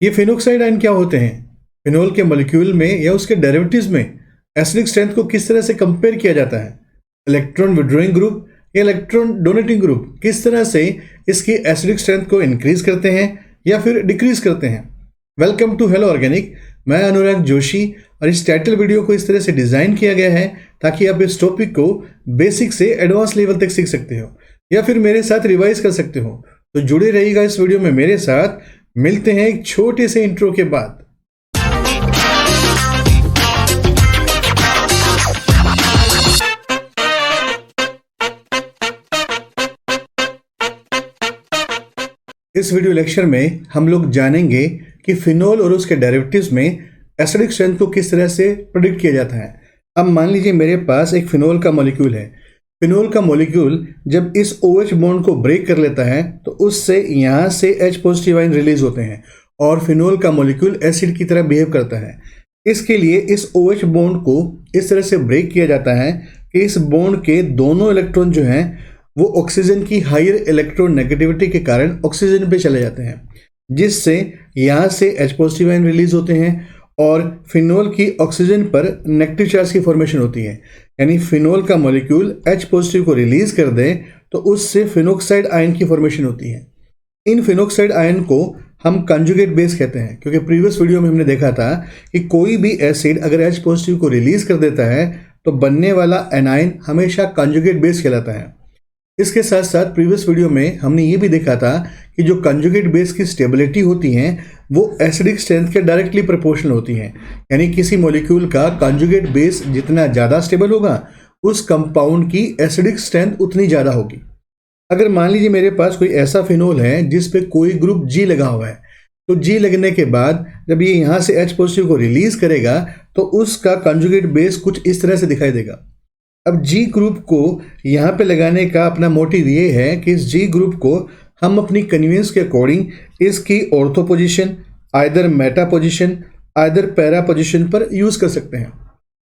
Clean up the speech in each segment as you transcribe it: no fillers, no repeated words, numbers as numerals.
ये phenoxide ion क्या होते हैं? फिनोल के मॉलिक्यूल में या उसके डेरिवेटिव्स में एसिडिक स्ट्रेंथ को किस तरह से कंपेयर किया जाता है? इलेक्ट्रॉन विड्रॉइंग ग्रुप या इलेक्ट्रॉन डोनेटिंग ग्रुप किस तरह से इसकी एसिडिक स्ट्रेंथ को इंक्रीज करते हैं या फिर डिक्रीज करते हैं? Welcome to hello organic. मैं अनुराग जोशी और इस टाइटल वीडियो को इस तरह से डिजाइन किया गया है ताकि आप इस टॉपिक को बेसिक से एडवांस लेवल तक सीख सकते हो या फिर मेरे साथ रिवाइज कर सकते हो। तो जुड़े रहिएगा इस वीडियो में मेरे साथ। मिलते हैं एक छोटे से इंट्रो के बाद। इस वीडियो लेक्चर में हम लोग जानेंगे कि फिनोल और उसके डेरिवेटिव्स में एसिडिक स्ट्रेंथ को किस तरह से प्रेडिक्ट किया जाता है। अब मान लीजिए मेरे पास एक फिनोल का मॉलिक्यूल है। फिनोल का मॉलिक्यूल जब इस OH बॉन्ड को ब्रेक कर लेता है तो उससे यहाँ से H पॉजिटिव आयन रिलीज होते हैं और फिनोल का मॉलिक्यूल एसिड की तरह बिहेव करता है। इसके लिए इस OH बॉन्ड को इस तरह से ब्रेक किया जाता है कि इस बॉन्ड के दोनों इलेक्ट्रॉन जो हैं वो ऑक्सीजन की हायर इलेक्ट्रॉन नेगेटिविटी के कारण ऑक्सीजन पे चले जाते हैं, जिससे यहाँ से H पॉजिटिव आयन रिलीज होते हैं और फिनोल की ऑक्सीजन पर नेगेटिव चार्ज की फॉर्मेशन होती है। यानी फिनोल का मॉलिक्यूल H पॉजिटिव को रिलीज कर दे तो उससे फिनोक्साइड आयन की फॉर्मेशन होती है। इन फिनोक्साइड आयन को हम कंजुगेट बेस कहते हैं, क्योंकि प्रीवियस वीडियो में हमने देखा था कि कोई भी एसिड अगर H पॉजिटिव को रिलीज कर देता है तो बनने वाला एनायन हमेशा कंजुगेट बेस कहलाता है। इसके साथ साथ प्रीवियस वीडियो में हमने ये भी देखा था कि जो कंजुगेट बेस की स्टेबिलिटी होती हैं वो एसिडिक स्ट्रेंथ के डायरेक्टली प्रोपोर्शनल होती हैं। यानी किसी मॉलिक्यूल का कंजुगेट बेस जितना ज़्यादा स्टेबल होगा उस कंपाउंड की एसिडिक स्ट्रेंथ उतनी ज़्यादा होगी। अगर मान लीजिए मेरे पास कोई ऐसा फिनोल है जिस पे कोई ग्रुप G लगा हुआ है, तो G लगने के बाद जब ये यहाँ से H पॉजिटिव को रिलीज करेगा तो उसका कंजुगेट बेस कुछ इस तरह से दिखाई देगा। अब G ग्रुप को यहाँ पे लगाने का अपना मोटिव ये है कि इस G ग्रुप को हम अपनी कन्वीनियंस के अकॉर्डिंग इसकी ortho position, either Meta position, either para position पर यूज कर सकते हैं।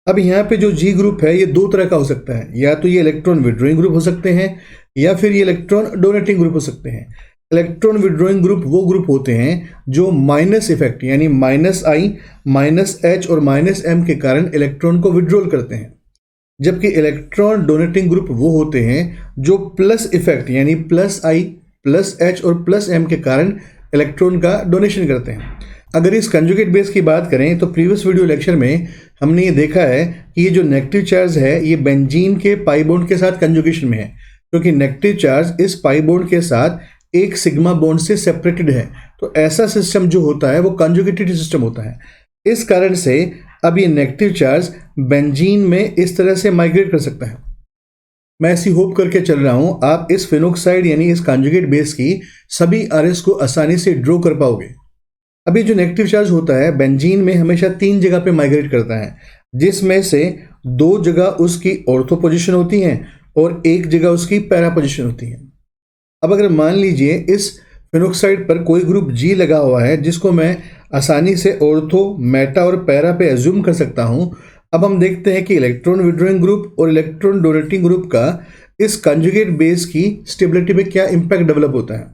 अब यहाँ पे जो G ग्रुप है ये दो तरह का हो सकता है, या तो ये इलेक्ट्रॉन विड्रॉइंग ग्रुप हो सकते हैं या फिर ये इलेक्ट्रॉन डोनेटिंग ग्रुप हो सकते हैं। इलेक्ट्रॉन विड्रॉइंग ग्रुप वो ग्रुप होते हैं जो माइनस इफेक्ट यानी -I, -H और -M के कारण इलेक्ट्रॉन को विड्रॉल करते हैं, जबकि इलेक्ट्रॉन डोनेटिंग ग्रुप वो होते हैं जो प्लस इफेक्ट यानी +I, +H और +M के कारण इलेक्ट्रॉन का डोनेशन करते हैं। अगर इस कंजुगेट बेस की बात करें तो प्रीवियस वीडियो लेक्चर में हमने ये देखा है कि ये जो नेगेटिव चार्ज है ये बेंजीन के पाई बॉन्ड के साथ कंजुगेशन में है, क्योंकि नेगेटिव चार्ज इस पाई बॉन्ड के साथ एक सिग्मा बॉन्ड से सेपरेटेड है। तो ऐसा सिस्टम जो होता है वो कंजुगेटेड सिस्टम होता है। इस कारण से अब ये नेगेटिव चार्ज बेंजीन में इस तरह से माइग्रेट कर सकता है। मैं ऐसी होप करके चल रहा हूं आप इस फिनोक्साइड यानी इस कंजुगेट बेस की सभी RS को आसानी से ड्रॉ कर पाओगे। अब ये जो नेगेटिव चार्ज होता है बेंजीन में हमेशा 3 जगह पे माइग्रेट करता है, जिसमें से 2 जगह उसकी ऑर्थो पोजीशन होती हैं और 1 जगह उसकी पैरा पोजीशन होती है। अब अगर मान लीजिए इस फिनोक्साइड पर कोई ग्रुप G लगा हुआ है जिसको मैं आसानी से ऑर्थो, मेटा और पैरा पे एज्यूम कर सकता हूं। अब हम देखते हैं कि इलेक्ट्रॉन विड्रॉइंग ग्रुप और इलेक्ट्रॉन डोनेटिंग ग्रुप का इस कंजुगेट बेस की स्टेबिलिटी पे क्या इंपैक्ट डेवलप होता है।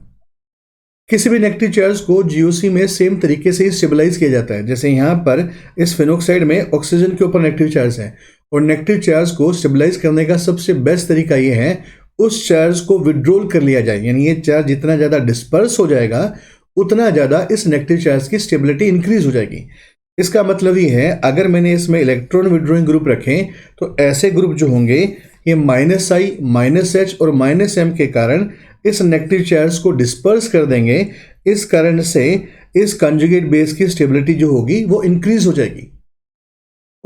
किसी भी नेगेटिव चार्ज को GOC में सेम तरीके से स्टेबलाइज किया जाता है। जैसे यहाँ पर इस फिनोक्साइड में ऑक्सीजन के ऊपर नेगेटिव चार्ज है और नेगेटिव चार्ज को स्टेबलाइज करने का सबसे बेस्ट तरीका ये है उस चार्ज को विड्रॉल कर लिया जाए। यानी ये चार्ज जितना ज़्यादा डिस्पर्स हो जाएगा उतना ज़्यादा इस नेगेटिव चार्ज की स्टेबिलिटी इंक्रीज हो जाएगी। इसका मतलब ये है अगर मैंने इसमें इलेक्ट्रॉन विड्रॉइंग ग्रुप रखें तो ऐसे ग्रुप जो होंगे ये -I, -H और -M के कारण इस नेगेटिव चार्ज को डिस्पर्स कर देंगे। इस कारण से इस कंजुगेट बेस की स्टेबिलिटी जो होगी वो इंक्रीज हो जाएगी।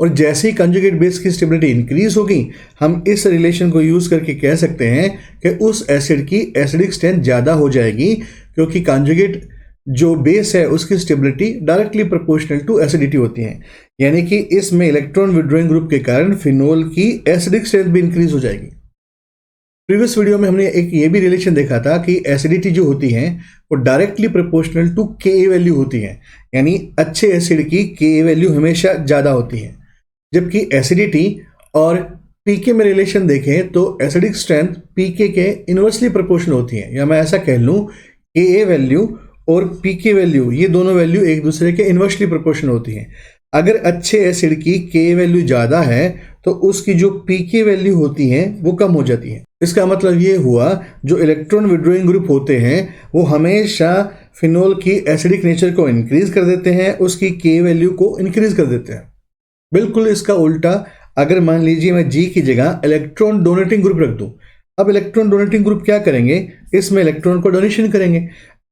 और जैसे ही कंजुगेट बेस की स्टेबिलिटी इंक्रीज होगी हम इस रिलेशन को यूज करके कह सकते हैं कि उस एसिड की एसिडिक स्ट्रेंथ ज़्यादा हो जाएगी, क्योंकि कंजुगेट जो बेस है उसकी stability directly proportional to acidity होती है। यानी कि इसमें इलेक्ट्रॉन विड्रॉइंग ग्रुप के कारण फिनोल की एसिडिक स्ट्रेंथ भी इंक्रीज हो जाएगी। प्रीवियस वीडियो में हमने एक ये भी रिलेशन देखा था कि एसिडिटी जो होती है वो directly proportional to Ka value होती है। यानी अच्छे एसिड की Ka वैल्यू हमेशा ज़्यादा होती है, जबकि एसिडिटी और पीके में रिलेशन देखें तो एसिडिक स्ट्रेंथ पीके के इनवर्सली प्रोपोर्शनल होती है। या मैं ऐसा कह लूँ Ka वैल्यू और पी के वैल्यू, ये दोनों वैल्यू एक दूसरे के इन्वर्सली प्रोपोर्शनल होती हैं। अगर अच्छे एसिड की के वैल्यू ज़्यादा है तो उसकी जो पी के वैल्यू होती है वो कम हो जाती है। इसका मतलब ये हुआ जो इलेक्ट्रॉन विड्रॉइंग ग्रुप होते हैं वो हमेशा फिनोल की एसिडिक नेचर को इंक्रीज कर देते हैं, उसकी के वैल्यू को इंक्रीज कर देते हैं। बिल्कुल इसका उल्टा, अगर मान लीजिए मैं जी की जगह इलेक्ट्रॉन डोनेटिंग ग्रुप रख दूं, अब इलेक्ट्रॉन डोनेटिंग ग्रुप क्या करेंगे, इसमें इलेक्ट्रॉन को डोनेशन करेंगे।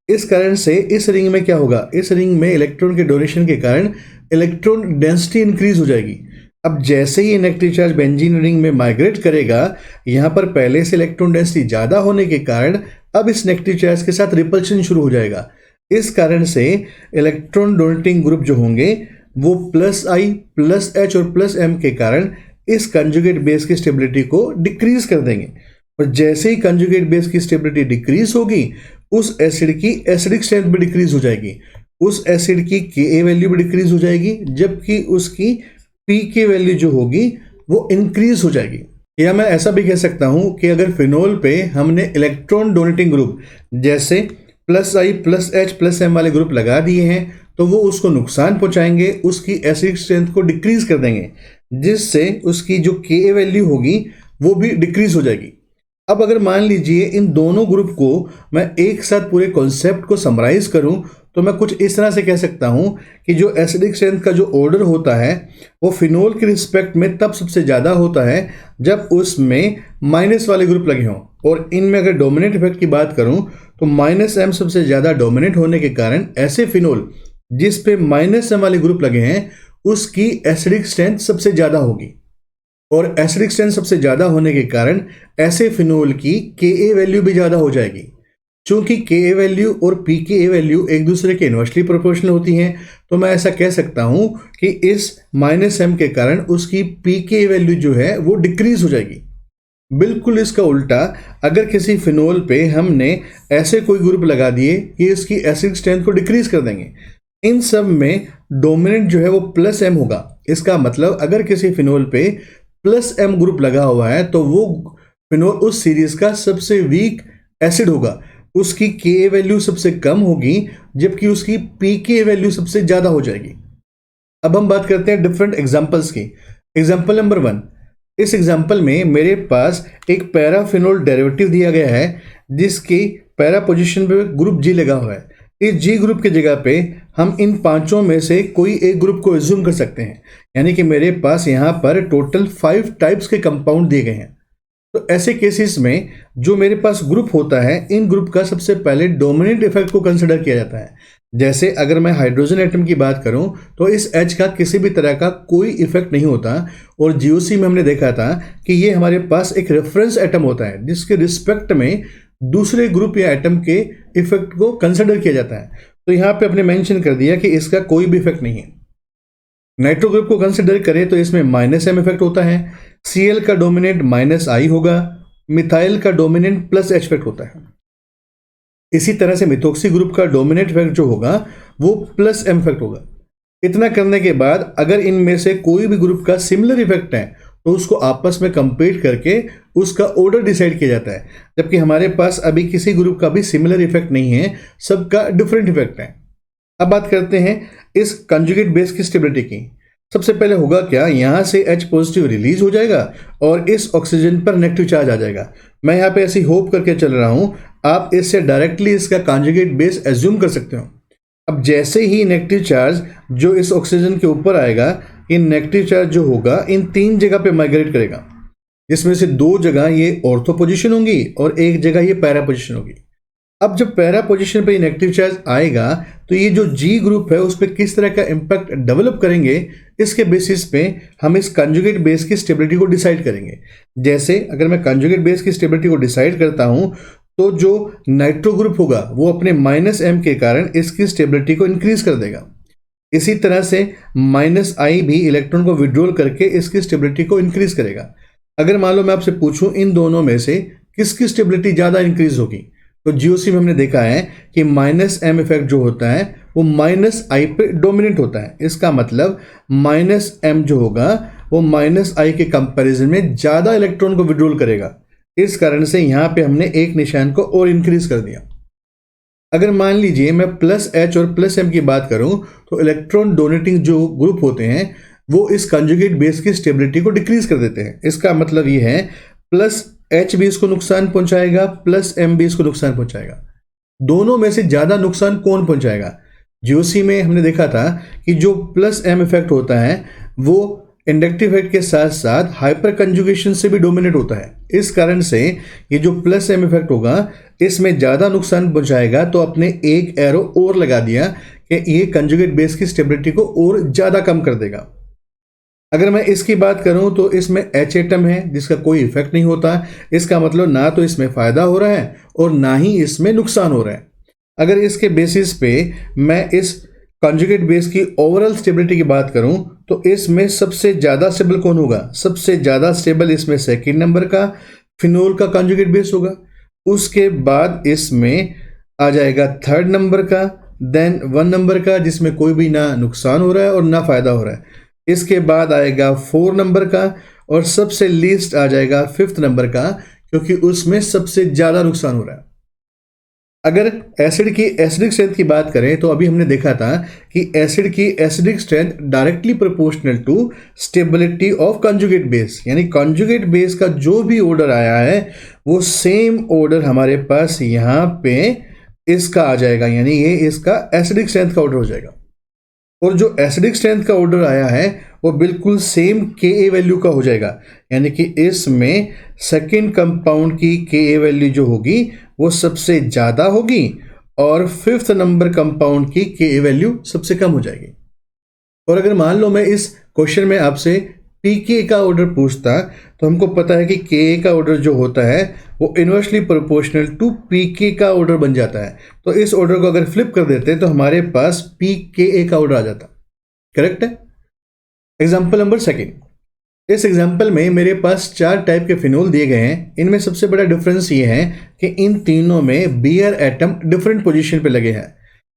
इस कारण से इस रिंग में क्या होगा, इस रिंग में इलेक्ट्रॉन के डोनेशन के कारण इलेक्ट्रॉन डेंसिटी इंक्रीज हो जाएगी। अब जैसे ही नेगेटिव चार्ज बेंजीन रिंग में माइग्रेट करेगा, यहाँ पर पहले से इलेक्ट्रॉन डेंसिटी ज़्यादा होने के कारण अब इस नेगेटिव चार्ज के साथ रिपल्शन शुरू हो जाएगा। इस कारण से इलेक्ट्रॉन डोनेटिंग ग्रुप जो होंगे वो प्लस आई प्लस एच और प्लस एम के कारण इस कंजुगेट बेस की स्टेबिलिटी को डिक्रीज कर देंगे। और जैसे ही कंजुगेट बेस की स्टेबिलिटी डिक्रीज होगी, उस एसिड की एसिडिक स्ट्रेंथ भी डिक्रीज हो जाएगी, उस एसिड की के वैल्यू भी डिक्रीज हो जाएगी, जबकि उसकी पी के वैल्यू जो होगी वो इंक्रीज हो जाएगी। या मैं ऐसा भी कह सकता हूं कि अगर फिनोल पे हमने इलेक्ट्रॉन डोनेटिंग ग्रुप जैसे प्लस आई प्लस एच प्लस एम वाले ग्रुप लगा दिए हैं तो वो उसको नुकसान पहुंचाएंगे, उसकी एसिडिक स्ट्रेंथ को डिक्रीज कर देंगे, जिससे उसकी जो के वैल्यू होगी वो भी डिक्रीज हो जाएगी। अब अगर मान लीजिए इन दोनों ग्रुप को मैं एक साथ पूरे कॉन्सेप्ट को समराइज करूं तो मैं कुछ इस तरह से कह सकता हूं कि जो एसिडिक स्ट्रेंथ का जो ऑर्डर होता है वो फिनोल के रिस्पेक्ट में तब सबसे ज़्यादा होता है जब उसमें माइनस वाले ग्रुप लगे हों। और इनमें अगर डोमिनेंट इफेक्ट की बात करूं तो माइनस एम सबसे ज़्यादा डोमिनेंट होने के कारण ऐसे फिनोल जिस पे माइनस एम वाले ग्रुप लगे हैं उसकी एसिडिक स्ट्रेंथ सबसे ज़्यादा होगी। और एसिडिक स्ट्रेंथ सबसे ज़्यादा होने के कारण ऐसे फिनोल की के वैल्यू भी ज़्यादा हो जाएगी। चूंकि के वैल्यू और पी के वैल्यू एक दूसरे के इन्वर्सली प्रोपोर्शनल होती हैं, तो मैं ऐसा कह सकता हूं कि इस माइनस एम के कारण उसकी पी के वैल्यू जो है वो डिक्रीज हो जाएगी। बिल्कुल इसका उल्टा, अगर किसी फिनोल पे हमने ऐसे कोई ग्रुप लगा दिए कि इसकी एसिडिक स्ट्रेंथ को डिक्रीज कर देंगे, इन सब में डोमिनेंट जो है वो प्लस एम होगा। इसका मतलब अगर किसी फिनोल पे प्लस एम ग्रुप लगा हुआ है तो वो फिनोल उस सीरीज का सबसे वीक एसिड होगा, उसकी के वैल्यू सबसे कम होगी, जबकि उसकी पी के वैल्यू सबसे ज़्यादा हो जाएगी। अब हम बात करते हैं डिफरेंट एग्जाम्पल्स की। एग्जाम्पल नंबर 1, इस एग्जाम्पल में मेरे पास एक पैराफिनोल डेरिवेटिव दिया गया है जिसकी पैरा पोजिशन पे ग्रुप जी लगा हुआ है। इस जी ग्रुप की जगह पे हम इन पांचों में से कोई एक ग्रुप को एज्यूम कर सकते हैं, यानी कि मेरे पास यहाँ पर टोटल 5 टाइप्स के कंपाउंड दिए गए हैं। तो ऐसे केसेस में जो मेरे पास ग्रुप होता है, इन ग्रुप का सबसे पहले डोमिनेंट इफेक्ट को कंसिडर किया जाता है। जैसे अगर मैं हाइड्रोजन एटम की बात करूं तो इस H का किसी भी तरह का कोई इफेक्ट नहीं होता, और जीओसी में हमने देखा था कि ये हमारे पास एक रेफरेंस एटम होता है जिसके रिस्पेक्ट में दूसरे ग्रुप या एटम के इफेक्ट को कंसिडर किया जाता है। तो यहाँ पे अपने मेंशन कर दिया कि इसका कोई भी इफेक्ट नहीं है। नाइट्रो ग्रुप को कंसिडर करें तो इसमें माइनस एम इफेक्ट होता है, Cl का डोमिनेंट माइनस आई होगा, मिथाइल का डोमिनेंट प्लस एच इफेक्ट होता है। इसी तरह से मिथोक्सी ग्रुप का डोमिनेंट इफेक्ट जो होगा वो प्लस एम इफेक्ट होगा। इतना करने के बाद अगर इनमें से कोई भी ग्रुप का सिमिलर इफेक्ट है तो उसको आपस में कंपेयर करके उसका ऑर्डर डिसाइड किया जाता है, जबकि हमारे पास अभी किसी ग्रुप का भी सिमिलर इफेक्ट नहीं है, सबका डिफरेंट इफेक्ट है। अब बात करते हैं इस कंजुगेट बेस की स्टेबिलिटी की। सबसे पहले होगा क्या, यहाँ से H पॉजिटिव रिलीज हो जाएगा और इस ऑक्सीजन पर नेगेटिव चार्ज आ जाएगा। मैं यहाँ पे ऐसी होप करके चल रहा हूँ, आप इससे डायरेक्टली इसका कंजुगेट बेस एज्यूम कर सकते हो। अब जैसे ही नेगेटिव चार्ज जो इस ऑक्सीजन के ऊपर आएगा, इन नेगेटिव चार्ज जो होगा इन 3 जगह पे माइग्रेट करेगा, जिसमें से 2 जगह ये ऑर्थो पोजिशन होंगी और 1 जगह ये पैरा पोजिशन होगी। अब जब पैरा पोजीशन पे नेगेटिव चार्ज आएगा तो ये जो जी ग्रुप है उस पर किस तरह का इम्पैक्ट डेवलप करेंगे, इसके बेसिस पे हम इस कंजुगेट बेस की स्टेबिलिटी को डिसाइड करेंगे। जैसे अगर मैं कंजुगेट बेस की स्टेबिलिटी को डिसाइड करता हूं तो जो नाइट्रो ग्रुप होगा वो अपने माइनस एम के कारण इसकी स्टेबिलिटी को इंक्रीज कर देगा। इसी तरह से माइनस आई भी इलेक्ट्रॉन को विड्रॉल करके इसकी स्टेबिलिटी को इंक्रीज करेगा। अगर मान लो मैं आपसे पूछूं इन दोनों में से किसकी स्टेबिलिटी ज़्यादा इंक्रीज होगी, तो जीओसी में हमने देखा है कि माइनस एम इफेक्ट जो होता है वो माइनस आई पे डोमिनेंट होता है। इसका मतलब माइनस एम जो होगा वो माइनस आई के कंपैरिजन में ज़्यादा इलेक्ट्रॉन को विड्रॉल करेगा। इस कारण से यहाँ पे हमने एक निशान को और इंक्रीज कर दिया। अगर मान लीजिए मैं प्लस H और प्लस M की बात करूं तो इलेक्ट्रॉन डोनेटिंग जो ग्रुप होते हैं वो इस कंजुगेट बेस की स्टेबिलिटी को डिक्रीज कर देते हैं। इसका मतलब ये है प्लस H भी इसको नुकसान पहुंचाएगा, प्लस M भी इसको नुकसान पहुंचाएगा। दोनों में से ज्यादा नुकसान कौन पहुंचाएगा? जीओसी में हमने देखा था कि जो प्लस M इफेक्ट होता है वो इंडक्टिव इफेक्ट के साथ साथ हाइपर कंजुगेशन से भी डोमिनेट होता है। इस कारण से ये जो प्लस M इफेक्ट होगा इसमें ज्यादा नुकसान पहुंचाएगा। तो अपने एक एरो और लगा दिया कि ये कंजुगेट बेस की स्टेबिलिटी को और ज्यादा कम कर देगा। अगर मैं इसकी बात करूं तो इसमें H एटम है जिसका कोई इफेक्ट नहीं होता। इसका मतलब ना तो इसमें फायदा हो रहा है और ना ही इसमें नुकसान हो रहा है। अगर इसके बेसिस पे मैं इस कॉन्जुगेट बेस की ओवरऑल स्टेबिलिटी की बात करूं तो इसमें सबसे ज्यादा स्टेबल कौन होगा? सबसे ज्यादा स्टेबल इसमें सेकंड नंबर का फिनोल का कॉन्जुगेट बेस होगा। उसके बाद इसमें आ जाएगा थर्ड नंबर का, देन 1 नंबर का जिसमें कोई भी ना नुकसान हो रहा है और ना फायदा हो रहा है। इसके बाद आएगा 4 नंबर का और सबसे लीस्ट आ जाएगा 5th नंबर का क्योंकि उसमें सबसे ज्यादा नुकसान हो रहा है। अगर एसिड की एसिडिक स्ट्रेंथ की बात करें तो अभी हमने देखा था कि एसिड की acidic strength directly proportional to stability of conjugate base, यानी कॉन्जुगेट बेस का जो भी ऑर्डर आया है वो सेम ऑर्डर हमारे पास यहाँ पे इसका आ जाएगा, यानी ये इसका एसिडिक स्ट्रेंथ का ऑर्डर हो जाएगा। और जो एसिडिक स्ट्रेंथ का ऑर्डर आया है वो बिल्कुल सेम Ka वैल्यू का हो जाएगा, यानी कि इसमें सेकेंड कंपाउंड की Ka वैल्यू जो होगी वो सबसे ज्यादा होगी और 5th नंबर कंपाउंड की Ka वैल्यू सबसे कम हो जाएगी। और अगर मान लो मैं इस क्वेश्चन में आपसे pK का ऑर्डर पूछता तो हमको पता है कि Ka का ऑर्डर जो होता है वो इनवर्सली प्रोपोर्शनल टू pK का ऑर्डर बन जाता है। तो इस ऑर्डर को अगर फ्लिप कर देते तो हमारे पास pKa का ऑर्डर आ जाता। करेक्ट है। Example number 2। इस एग्जाम्पल में मेरे पास 4 टाइप के फिनोल दिए गए हैं। इनमें सबसे बड़ा डिफरेंस ये है कि इन तीनों में Br एटम डिफरेंट पोजीशन पे लगे हैं।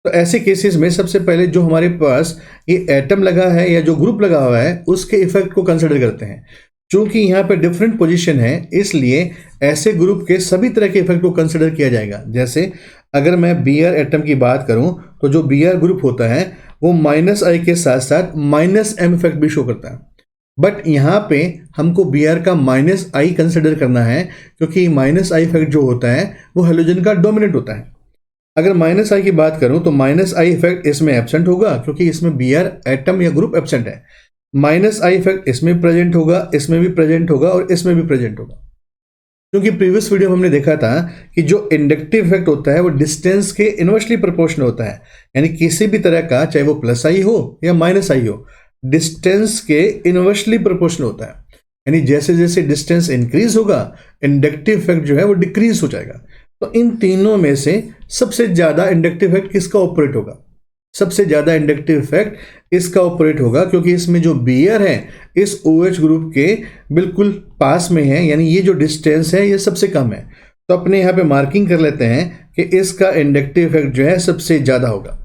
तो ऐसे केसेस में सबसे पहले जो हमारे पास ये एटम लगा है या जो ग्रुप लगा हुआ है उसके इफेक्ट को कंसिडर करते हैं। चूंकि यहाँ पे डिफरेंट पोजीशन है इसलिए ऐसे ग्रुप के सभी तरह के इफेक्ट को कंसिडर किया जाएगा। जैसे अगर मैं Br एटम की बात करूं तो जो Br ग्रुप होता है वो -I के साथ साथ -M इफेक्ट भी शो करता है। बट यहाँ पे हमको Br का -I कंसिडर करना है क्योंकि -I इफेक्ट जो होता है वो हेलोजन का डोमिनेट होता है। अगर -I की बात करूं तो -I इफेक्ट इसमें एब्सेंट होगा क्योंकि इसमें Br एटम या ग्रुप एब्सेंट है। -I इफेक्ट इसमें प्रेजेंट होगा, इसमें भी प्रेजेंट होगा और इसमें भी प्रेजेंट होगा। क्योंकि प्रीवियस वीडियो में हमने देखा था कि जो इंडक्टिव इफेक्ट होता है वो डिस्टेंस के इनवर्सली प्रोपोर्शनल होता है, यानी किसी भी तरह का चाहे वो +I हो या -I हो डिस्टेंस के इनवर्सली प्रोपोर्शनल होता है। यानी जैसे जैसे डिस्टेंस इंक्रीज होगा इंडक्टिव इफेक्ट जो है वो डिक्रीज हो जाएगा। तो इन तीनों में से सबसे ज्यादा इंडक्टिव इफेक्ट किसका ऑपरेट होगा? सबसे ज्यादा इंडक्टिव इफेक्ट इसका ऑपरेट होगा क्योंकि इसमें जो Br है इस OH ग्रुप के बिल्कुल पास में है, यानी ये जो डिस्टेंस है ये सबसे कम है। तो अपने यहाँ पे मार्किंग कर लेते हैं कि इसका इंडक्टिव इफेक्ट जो है सबसे ज्यादा होगा।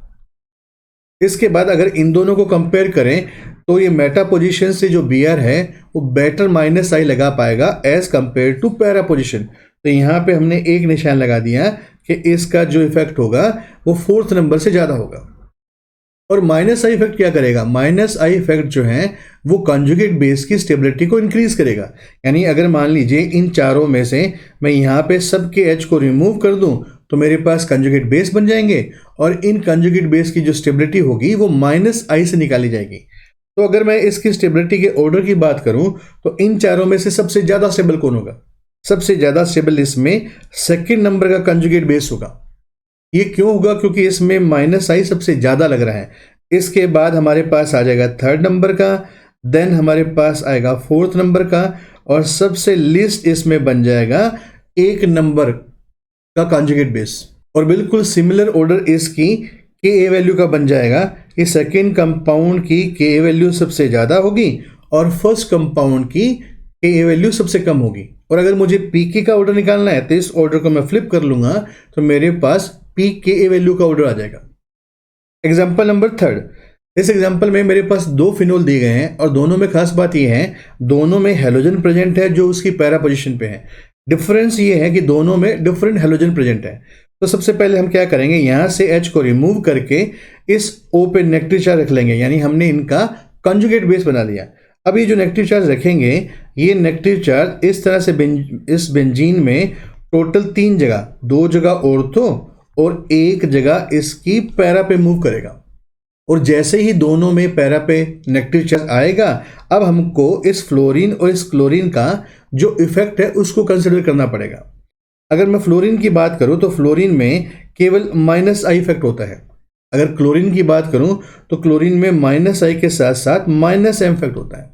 इसके बाद अगर इन दोनों को कंपेयर करें तो ये मेटा पोजीशन से जो Br है वो बेटर -I लगा पाएगा as compare to para position. तो यहाँ पे हमने एक निशान लगा दिया कि इसका जो इफेक्ट होगा वो 4th नंबर से ज्यादा होगा। और -I इफेक्ट क्या करेगा? -I इफेक्ट जो है वो कॉन्जुगेट बेस की स्टेबिलिटी को इंक्रीज करेगा। यानी अगर मान लीजिए इन चारों में से मैं यहाँ पे सबके H को रिमूव कर दूं तो मेरे पास कॉन्जुगेट बेस बन जाएंगे और इन कॉन्जुगेट बेस की जो स्टेबिलिटी होगी वो -I से निकाली जाएगी। तो अगर मैं इसकी स्टेबिलिटी के ऑर्डर की बात करूं तो इन चारों में से सबसे ज्यादा स्टेबल कौन होगा? सबसे ज्यादा स्टेबल इसमें सेकेंड नंबर का कॉन्जुगेट बेस होगा। ये क्यों होगा? क्योंकि इसमें -I सबसे ज्यादा लग रहा है। इसके बाद हमारे पास आ जाएगा 3rd नंबर का, देन हमारे पास आएगा 4th नंबर का और सबसे लीस्ट इसमें बन जाएगा 1 नंबर का कॉन्जुगेट बेस। और बिल्कुल सिमिलर ऑर्डर इसकी Ka वैल्यू का बन जाएगा कि सेकेंड कंपाउंड की Ka वैल्यू सबसे ज्यादा होगी और फर्स्ट कंपाउंड की Ka वैल्यू सबसे कम होगी। और अगर मुझे pK का ऑर्डर निकालना है तो इस ऑर्डर को मैं फ्लिप कर लूंगा तो मेरे पास pKa वैल्यू का ऑर्डर आ जाएगा। Example number 3। इस एग्जाम्पल में मेरे पास 2 फिनोल दिए गए हैं और दोनों में खास बात यह है दोनों में हेलोजन प्रेजेंट है जो उसकी पैरा पोजीशन पे है। डिफरेंस ये है कि दोनों में डिफरेंट हेलोजन प्रेजेंट है। तो सबसे पहले हम क्या करेंगे, यहाँ से H को रिमूव करके इस O पे नेगेटिव चार्ज रख लेंगे, यानी हमने इनका कंजुगेट बेस बना लिया। अब ये जो नेगेटिव चार्ज रखेंगे, ये नेगेटिव चार्ज इस तरह से इस बेंजीन में टोटल 3 जगह, 2 जगह ऑर्थो और 1 जगह इसकी पैरा पे मूव करेगा। और जैसे ही दोनों में पैरा पे नेगेटिव चार्ज आएगा, अब हमको इस फ्लोरीन और इस क्लोरीन का जो इफेक्ट है उसको कंसिडर करना पड़ेगा। अगर मैं फ्लोरीन की बात करूं तो फ्लोरीन में केवल -I इफेक्ट होता है। अगर क्लोरीन की बात करूं तो क्लोरीन में -I के साथ साथ -M इफेक्ट होता है।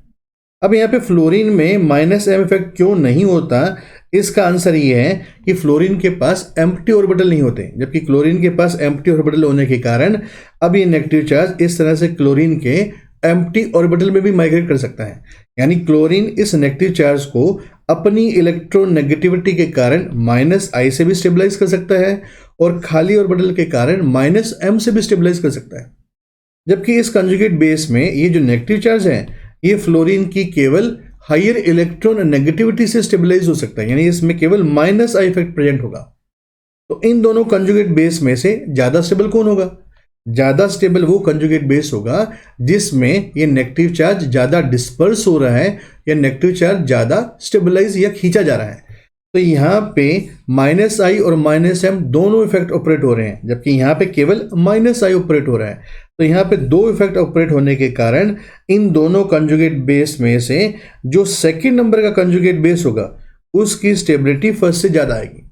अब यहाँ पे फ्लोरीन में -M इफेक्ट क्यों नहीं होता, इसका आंसर ये है कि फ्लोरीन के पास एम्प्टी ऑर्बिटल नहीं होते, जबकि क्लोरीन के पास एम्प्टी ऑर्बिटल होने के कारण अब ये नेगेटिव चार्ज इस तरह से क्लोरीन के एम्प्टी ऑर्बिटल में भी माइग्रेट कर सकता है। यानी क्लोरीन इस नेगेटिव चार्ज को अपनी इलेक्ट्रोनेगेटिविटी के कारण -I से भी स्टेबलाइज कर सकता है और खाली ऑर्बिटल के कारण -M से भी स्टेबलाइज कर सकता है। जबकि इस कंजुगेट बेस में ये जो नेगेटिव चार्ज है, ये फ्लोरीन की केवल हायर इलेक्ट्रॉन नेगेटिविटी से स्टेबलाइज हो सकता है, यानी इसमें केवल -I इफेक्ट प्रेजेंट होगा। तो इन दोनों कंजुगेट बेस में से ज्यादा स्टेबल कौन होगा? ज्यादा स्टेबल वो कंजुगेट बेस होगा जिसमें ये नेगेटिव चार्ज ज्यादा डिस्पर्स हो रहा है या नेगेटिव चार्ज ज्यादा स्टेबलाइज या खींचा जा रहा है। तो यहाँ पे -I और -M दोनों इफेक्ट ऑपरेट हो रहे हैं, जबकि यहाँ पे केवल -I ऑपरेट हो रहा है। तो यहाँ पे दो इफेक्ट ऑपरेट होने के कारण इन दोनों कंजुगेट बेस में से जो सेकंड नंबर का कंजुगेट बेस होगा उसकी स्टेबिलिटी फर्स्ट से ज्यादा आएगी।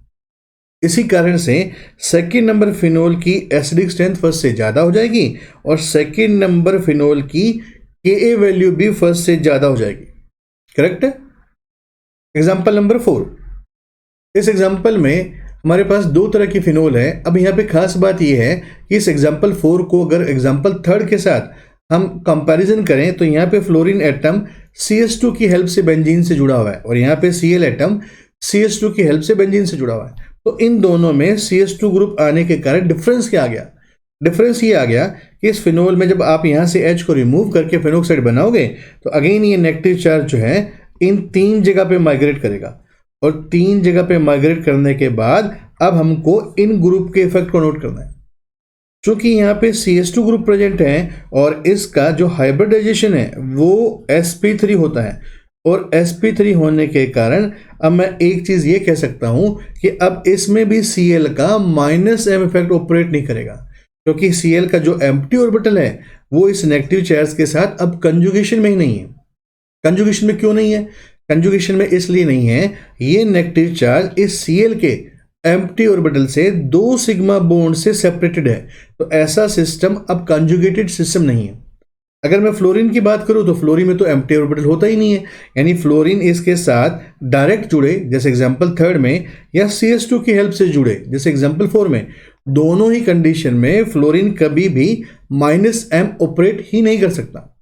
इसी कारण से सेकंड नंबर फिनोल की एसिडिक स्ट्रेंथ फर्स्ट से ज्यादा हो जाएगी और सेकंड नंबर फिनोल की Ka वैल्यू भी फर्स्ट से ज्यादा हो जाएगी। करेक्ट है? Example number 4। इस एग्जाम्पल में हमारे पास दो तरह की फिनोल है। अब यहाँ पे खास बात यह है कि इस एग्जाम्पल 4 को अगर एग्जाम्पल 3 के साथ हम कंपैरिजन करें तो यहाँ पे फ्लोरीन एटम CH2 की हेल्प से बेंजीन से जुड़ा हुआ है और यहाँ पे Cl एटम CH2 की हेल्प से बेंजीन से जुड़ा हुआ है। तो इन दोनों में CH2 ग्रुप आने के कारण डिफरेंस क्या आ गया? डिफरेंस ये आ गया कि इस फिनोल में जब आप यहाँ से H को रिमूव करके फेनोक्साइड बनाओगे तो अगेन ये नेगेटिव चार्ज जो है इन 3 जगह पे माइग्रेट करेगा और 3 जगह पे माइग्रेट करने के बाद अब हमको इन ग्रुप के इफेक्ट को नोट करना है। चूंकि यहाँ पे CH2 ग्रुप प्रेजेंट है और इसका जो हाइब्रिडाइजेशन है वो sp3 होता है और sp3 होने के कारण अब मैं एक चीज ये कह सकता हूं कि अब इसमें भी Cl का -M इफेक्ट ऑपरेट नहीं करेगा, क्योंकि Cl का जो एम्प्टी ऑर्बिटल है वो इस नेगेटिव चार्ज के साथ अब कंजुगेशन में ही नहीं है। कंजुगेशन में क्यों नहीं है? कंजुगेशन में इसलिए नहीं है, ये नेगेटिव चार्ज इस Cl के एम्प्टी ऑर्बिटल से 2 सिग्मा बॉन्ड से सेपरेटेड है। तो ऐसा सिस्टम अब कंजुगेटेड सिस्टम नहीं है। अगर मैं फ्लोरीन की बात करूं तो फ्लोरीन में तो एम्प्टी ऑर्बिटल होता ही नहीं है, यानी फ्लोरीन इसके साथ डायरेक्ट जुड़े जैसे एग्जांपल 3 में या CH2 की हेल्प से जुड़े जैसे एग्जांपल 4 में, दोनों ही कंडीशन में फ्लोरीन कभी भी -M ऑपरेट ही नहीं कर सकता।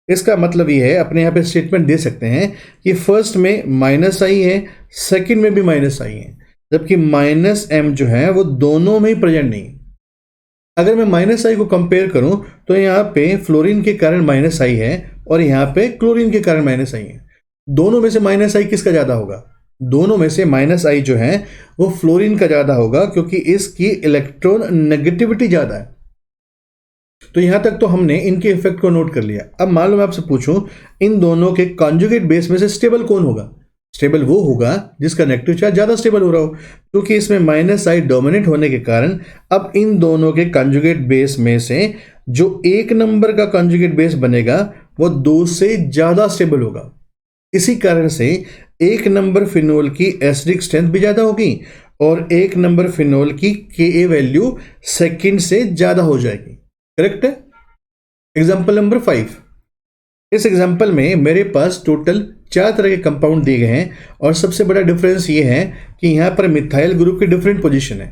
इसका मतलब ये है, अपने यहाँ पे स्टेटमेंट दे सकते हैं कि फर्स्ट में -I है, सेकेंड में भी -I है, जबकि -M जो है वो दोनों में ही प्रेजेंट नहीं है। अगर मैं -I को कंपेयर करूं तो यहाँ पे फ्लोरीन के कारण -I है और यहाँ पे क्लोरीन के कारण -I है। दोनों में से -I किसका ज्यादा होगा? दोनों में से -I जो है वो फ्लोरीन का ज्यादा होगा, क्योंकि इसकी इलेक्ट्रॉन नेगेटिविटी ज्यादा है। तो यहां तक तो हमने इनके इफेक्ट को नोट कर लिया। अब मान लो मैं आपसे पूछूं इन दोनों के कॉन्जुगेट बेस में से स्टेबल कौन होगा? स्टेबल वो होगा जिसका नेगेटिव चार्ज ज्यादा स्टेबल हो रहा हो, क्योंकि इसमें -I डोमिनेट होने के कारण अब इन दोनों के कंजुगेट बेस में से जो 1 नंबर का कंजुगेट बेस बनेगा वो 2 से ज्यादा स्टेबल होगा। इसी कारण से 1 नंबर फिनोल की एसिडिक स्ट्रेंथ भी ज्यादा होगी और 1 नंबर फिनोल की Ka वैल्यू सेकंड से ज्यादा हो जाएगी। करेक्ट है? Example number 5। इस एग्जाम्पल में मेरे पास टोटल 4 तरह के कंपाउंड दिए गए हैं और सबसे बड़ा डिफरेंस ये है कि यहाँ पर मिथाइल ग्रुप की डिफरेंट पोजीशन है।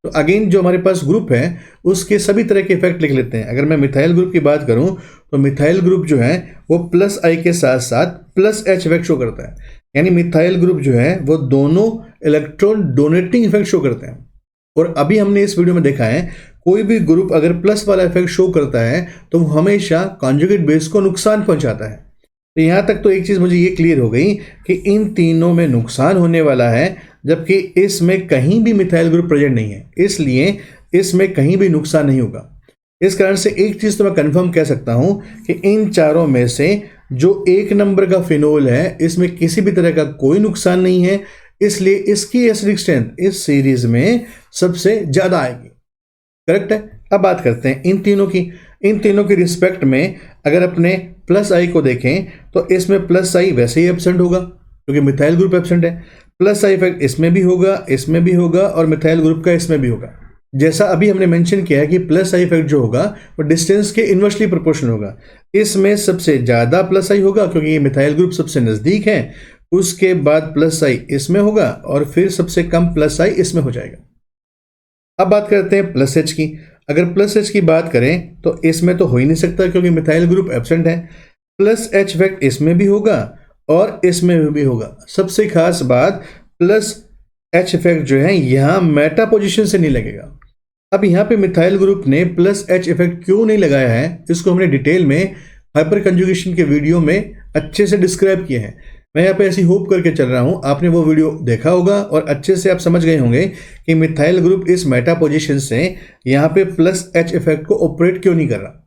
तो अगेन जो हमारे पास ग्रुप है उसके सभी तरह के इफेक्ट लिख लेते हैं। अगर मैं मिथाइल ग्रुप की बात करूं तो मिथाइल ग्रुप जो है वो +I के साथ साथ +H इफेक्ट शो करता है, यानी मिथाइल ग्रुप जो है वो दोनों इलेक्ट्रॉन डोनेटिंग इफेक्ट शो करते हैं। और अभी हमने इस वीडियो में देखा है कोई भी ग्रुप अगर प्लस वाला इफेक्ट शो करता है तो वो हमेशा कॉन्जुगेट बेस को नुकसान पहुंचाता है। तो यहाँ तक तो एक चीज़ मुझे ये क्लियर हो गई कि इन तीनों में नुकसान होने वाला है जबकि इसमें कहीं भी मिथाइल ग्रुप प्रेजेंट नहीं है, इसलिए इसमें कहीं भी नुकसान नहीं होगा। इस कारण से एक चीज तो मैं कंफर्म कह सकता हूं कि इन चारों में से जो 1 नंबर का फिनोल है इसमें किसी भी तरह का कोई नुकसान नहीं है, इसलिए इसकी एसिडिक स्ट्रेंथ इस सीरीज में सबसे ज्यादा आएगी। करेक्ट है। अब बात करते हैं इन तीनों की रिस्पेक्ट में अगर अपने प्लस आई को देखें तो इसमें प्लस आई वैसे ही एब्सेंट होगा क्योंकि मिथाइल ग्रुप एब्सेंट है। प्लस आई इफेक्ट इसमें भी होगा और मिथाइल ग्रुप का इसमें भी होगा। जैसा अभी हमने मेंशन किया है कि प्लस आई इफेक्ट जो होगा वो डिस्टेंस के इन्वर्सली प्रोपोर्शनल होगा। इसमें सबसे ज्यादा प्लस आई होगा क्योंकि ये मिथाइल ग्रुप सबसे नजदीक है, उसके बाद प्लस आई इसमें होगा और फिर सबसे कम प्लस आई इसमें हो जाएगा। अब बात करते हैं प्लस एच की। अगर प्लस एच की बात करें तो इसमें तो हो ही नहीं सकता क्योंकि मिथाइल ग्रुप एब्सेंट है। प्लस एच इफेक्ट इसमें भी होगा और इसमें भी होगा। सबसे खास बात प्लस एच इफेक्ट जो है यहां मेटा पोजीशन से नहीं लगेगा। अब यहां पे मिथाइल ग्रुप ने प्लस एच इफेक्ट क्यों नहीं लगाया है, इसको हमने डिटेल में हाइपर कंजुगेशन के वीडियो में अच्छे से डिस्क्राइब किए हैं। मैं यहाँ पे ऐसी होप करके चल रहा हूं आपने वो वीडियो देखा होगा और अच्छे से आप समझ गए होंगे कि मिथाइल ग्रुप इस मेटा पोजीशन से यहाँ पे प्लस एच इफेक्ट को ऑपरेट क्यों नहीं कर रहा।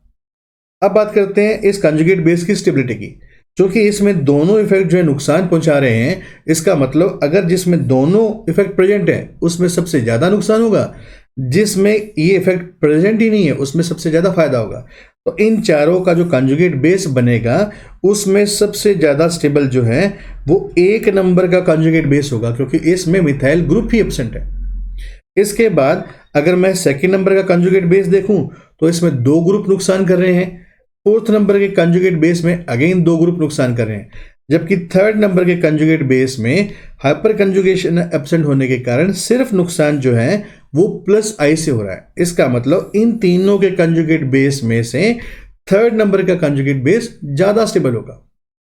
अब बात करते हैं इस कंजुगेट बेस की स्टेबिलिटी की। क्योंकि इसमें दोनों इफेक्ट जो है नुकसान पहुंचा रहे हैं, इसका मतलब अगर जिसमें दोनों इफेक्ट प्रेजेंट है उसमें सबसे ज्यादा नुकसान होगा, जिसमें ये इफेक्ट प्रेजेंट ही नहीं है उसमें सबसे ज्यादा फायदा होगा। तो इन चारों का जो कंजुगेट बेस बनेगा उसमें सबसे ज्यादा स्टेबल जो है वो 1 नंबर का कंजुगेट बेस होगा क्योंकि इसमें मिथाइल ग्रुप ही एब्सेंट है। इसके बाद अगर मैं सेकेंड नंबर का कंजुगेट बेस देखूं तो इसमें 2 ग्रुप नुकसान कर रहे हैं। 4th नंबर के कंजुगेट बेस में अगेन 2 ग्रुप नुकसान कर रहे हैं, जबकि 3rd नंबर के कंजुगेट बेस में हाइपर कंजुगेशन एब्सेंट होने के कारण सिर्फ नुकसान जो है वो प्लस आई से हो रहा है। इसका मतलब इन तीनों के कंजुगेट बेस में से 3rd नंबर का कंजुगेट बेस ज्यादा स्टेबल होगा।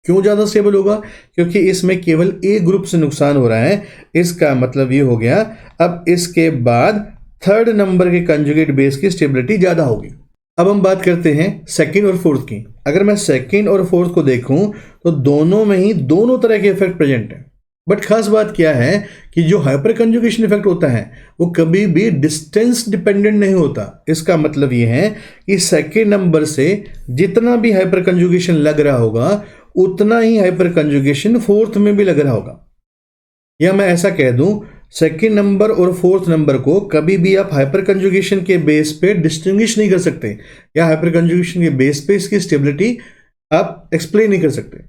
क्यों ज्यादा स्टेबल होगा? क्योंकि इसमें केवल ए ग्रुप से नुकसान हो रहा है। इसका मतलब ये हो गया अब इसके बाद 3rd नंबर के कंजुगेट बेस की स्टेबिलिटी ज्यादा होगी। अब हम बात करते हैं सेकंड और फोर्थ की। अगर मैं सेकंड और फोर्थ को देखूं तो दोनों में ही दोनों तरह के इफेक्ट प्रेजेंट है। बट खास बात क्या है कि जो हाइपर कंजुगेशन इफेक्ट होता है वो कभी भी डिस्टेंस डिपेंडेंट नहीं होता। इसका मतलब ये है कि सेकंड नंबर से जितना भी हाइपर कंजुगेशन लग रहा होगा उतना ही हाइपर कंजुगेशन फोर्थ में भी लग रहा होगा। या मैं ऐसा कह दूं सेकेंड नंबर और फोर्थ नंबर को कभी भी आप हाइपर कंजुगेशन के बेस पे डिस्टिंग्विश नहीं कर सकते या हाइपर कंजुगेशन के बेस पे इसकी स्टेबिलिटी आप एक्सप्लेन नहीं कर सकते।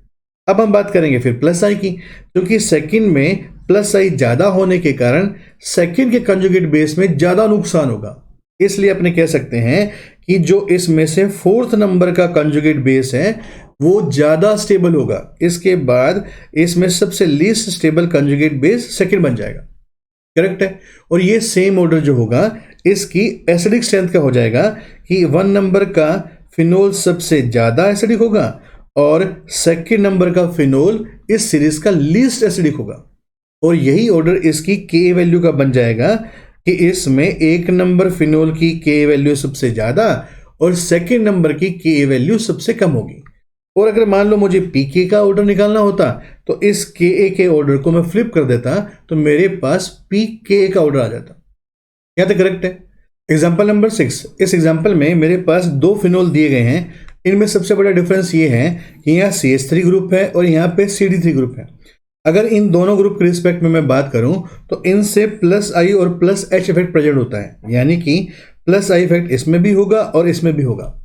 अब हम बात करेंगे फिर प्लस आई की, क्योंकि सेकंड में प्लस आई ज्यादा होने के कारण सेकंड के कंजुगेट बेस में ज्यादा नुकसान होगा। इसलिए अपने कह सकते हैं कि जो इसमें से फोर्थ नंबर का कंजुगेट बेस है वो ज्यादा स्टेबल होगा। इसके बाद इसमें सबसे least stable conjugate base second बन जाएगा। करेक्ट है। और ये सेम ऑर्डर जो होगा इसकी एसिडिक स्ट्रेंथ का हो जाएगा कि 1 नंबर का फिनोल सबसे ज्यादा एसिडिक होगा और सेकंड नंबर का फिनोल इस सीरीज का लीस्ट एसिडिक होगा। और यही ऑर्डर इसकी के वैल्यू का बन जाएगा कि इसमें 1 नंबर फिनोल की के वैल्यू सबसे ज्यादा और सेकंड नंबर की के वैल्यू सबसे कम होगी। और अगर मान लो मुझे पीके का ऑर्डर निकालना होता तो इस के के ऑर्डर को मैं फ्लिप कर देता तो मेरे पास पीके का ऑर्डर आ जाता। क्या तो करेक्ट है। Example number 6। इस एग्जाम्पल में मेरे पास 2 फिनोल दिए गए हैं। इनमें सबसे बड़ा डिफरेंस ये है कि यहाँ CH3 ग्रुप है और यहाँ पे CD3 ग्रुप है। अगर इन दोनों ग्रुप के रिस्पेक्ट में मैं बात करूं तो इनसे प्लस आई और प्लस एच इफेक्ट प्रेजेंट होता है, यानी कि प्लस आई इफेक्ट इसमें भी होगा और इसमें भी होगा।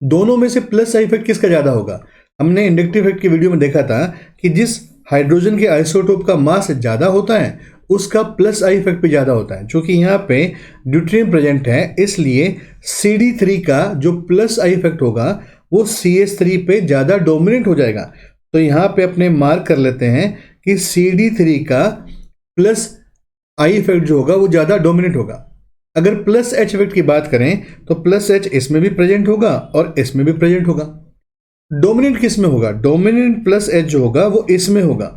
दोनों में से प्लस आई इफेक्ट किसका ज्यादा होगा? हमने इंडक्टिव इफेक्ट की वीडियो में देखा था कि जिस हाइड्रोजन के आइसोटोप का मास ज्यादा होता है उसका प्लस आई इफेक्ट भी ज्यादा होता है। चूंकि यहाँ पे ड्यूटेरियम प्रेजेंट है इसलिए CD3 का जो प्लस आई इफेक्ट होगा वो CH3 पे ज्यादा डोमिनेंट हो जाएगा। तो यहाँ पे अपने मार्क कर लेते हैं कि CD3 का प्लस आई इफेक्ट जो होगा वो ज्यादा डोमिनेंट होगा। अगर प्लस एच इफेक्ट की बात करें तो प्लस एच इसमें भी प्रेजेंट होगा और इसमें भी प्रेजेंट होगा। डोमिनेंट किस में होगा? डोमिनेंट प्लस एच जो होगा वो इसमें होगा।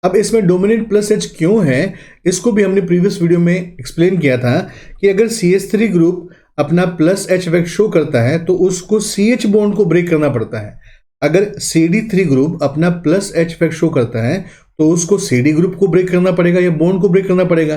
अब इसमें डोमिनेंट प्लस एच क्यों है इसको भी हमने प्रीवियस वीडियो में एक्सप्लेन किया था कि अगर CH3 ग्रुप अपना प्लस एच इफेक्ट शो करता है तो उसको CH बॉन्ड को ब्रेक करना पड़ता है। अगर CD3 ग्रुप अपना प्लस एच इफेक्ट शो करता है तो उसको CD ग्रुप को ब्रेक करना पड़ेगा या बॉन्ड को ब्रेक करना पड़ेगा।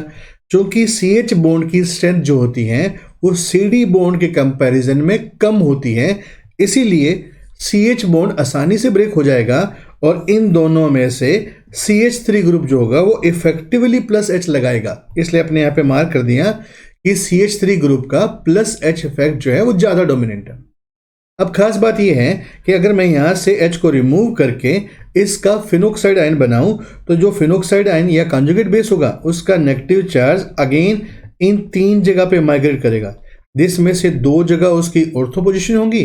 क्योंकि CH बॉन्ड की स्ट्रेंथ जो होती है वो CD बॉन्ड के कंपैरिजन में कम होती है, इसीलिए CH बॉन्ड आसानी से ब्रेक हो जाएगा और इन दोनों में से CH3 ग्रुप जो होगा वो इफेक्टिवली प्लस H लगाएगा। इसलिए अपने यहाँ पे मार्क कर दिया कि CH3 ग्रुप का प्लस H इफेक्ट जो है वो ज़्यादा डोमिनेंट है। अब खास बात यह है कि अगर मैं यहाँ से H को रिमूव करके इसका फिनोक्साइड आयन बनाऊं तो जो फिनोक्साइड आयन या कॉन्जुगेट बेस होगा उसका नेगेटिव चार्ज अगेन इन 3 जगह पे माइग्रेट करेगा, जिसमें से 2 जगह उसकी ऑर्थो पोजीशन होगी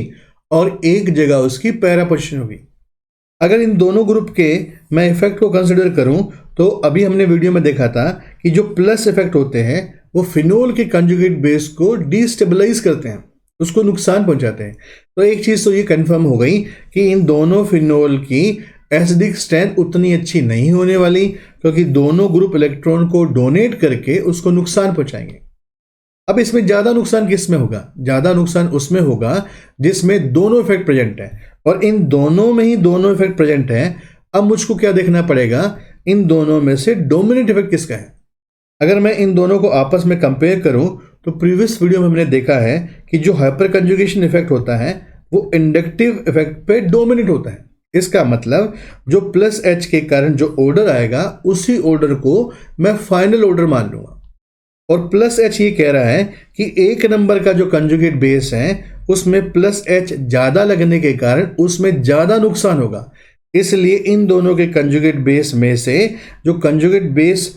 और 1 जगह उसकी पैरा पोजीशन होगी। अगर इन दोनों ग्रुप के मैं इफेक्ट को कंसिडर करूं तो अभी हमने वीडियो में देखा था कि जो प्लस इफेक्ट होते हैं वो फिनोल के कॉन्जुगेट बेस को डिस्टेबलाइज करते हैं, उसको नुकसान पहुंचाते हैं। तो एक चीज़ तो ये कंफर्म हो गई कि इन दोनों फिनोल की एसिडिक स्ट्रेंथ उतनी अच्छी नहीं होने वाली, क्योंकि दोनों ग्रुप इलेक्ट्रॉन को डोनेट करके उसको नुकसान पहुंचाएंगे। अब इसमें ज़्यादा नुकसान किस में होगा? ज़्यादा नुकसान उसमें होगा जिसमें दोनों इफेक्ट प्रेजेंट है, और इन दोनों में ही दोनों इफेक्ट प्रेजेंट है। अब मुझको क्या देखना पड़ेगा, इन दोनों में से डोमिनेंट इफेक्ट किसका है। अगर मैं इन दोनों को आपस में कंपेयर करूं तो प्रीवियस वीडियो में हमने देखा है कि जो हाइपर कंजुगेशन इफेक्ट होता है वो इंडक्टिव इफेक्ट पे डोमिनेट होता है। इसका मतलब जो प्लस H के कारण जो ऑर्डर आएगा उसी ऑर्डर को मैं फाइनल ऑर्डर मान लूंगा। और प्लस H ये कह रहा है कि 1 नंबर का जो कंजुगेट बेस है उसमें प्लस H ज़्यादा लगने के कारण उसमें ज़्यादा नुकसान होगा। इसलिए इन दोनों के कंजुगेट बेस में से जो कंजुगेट बेस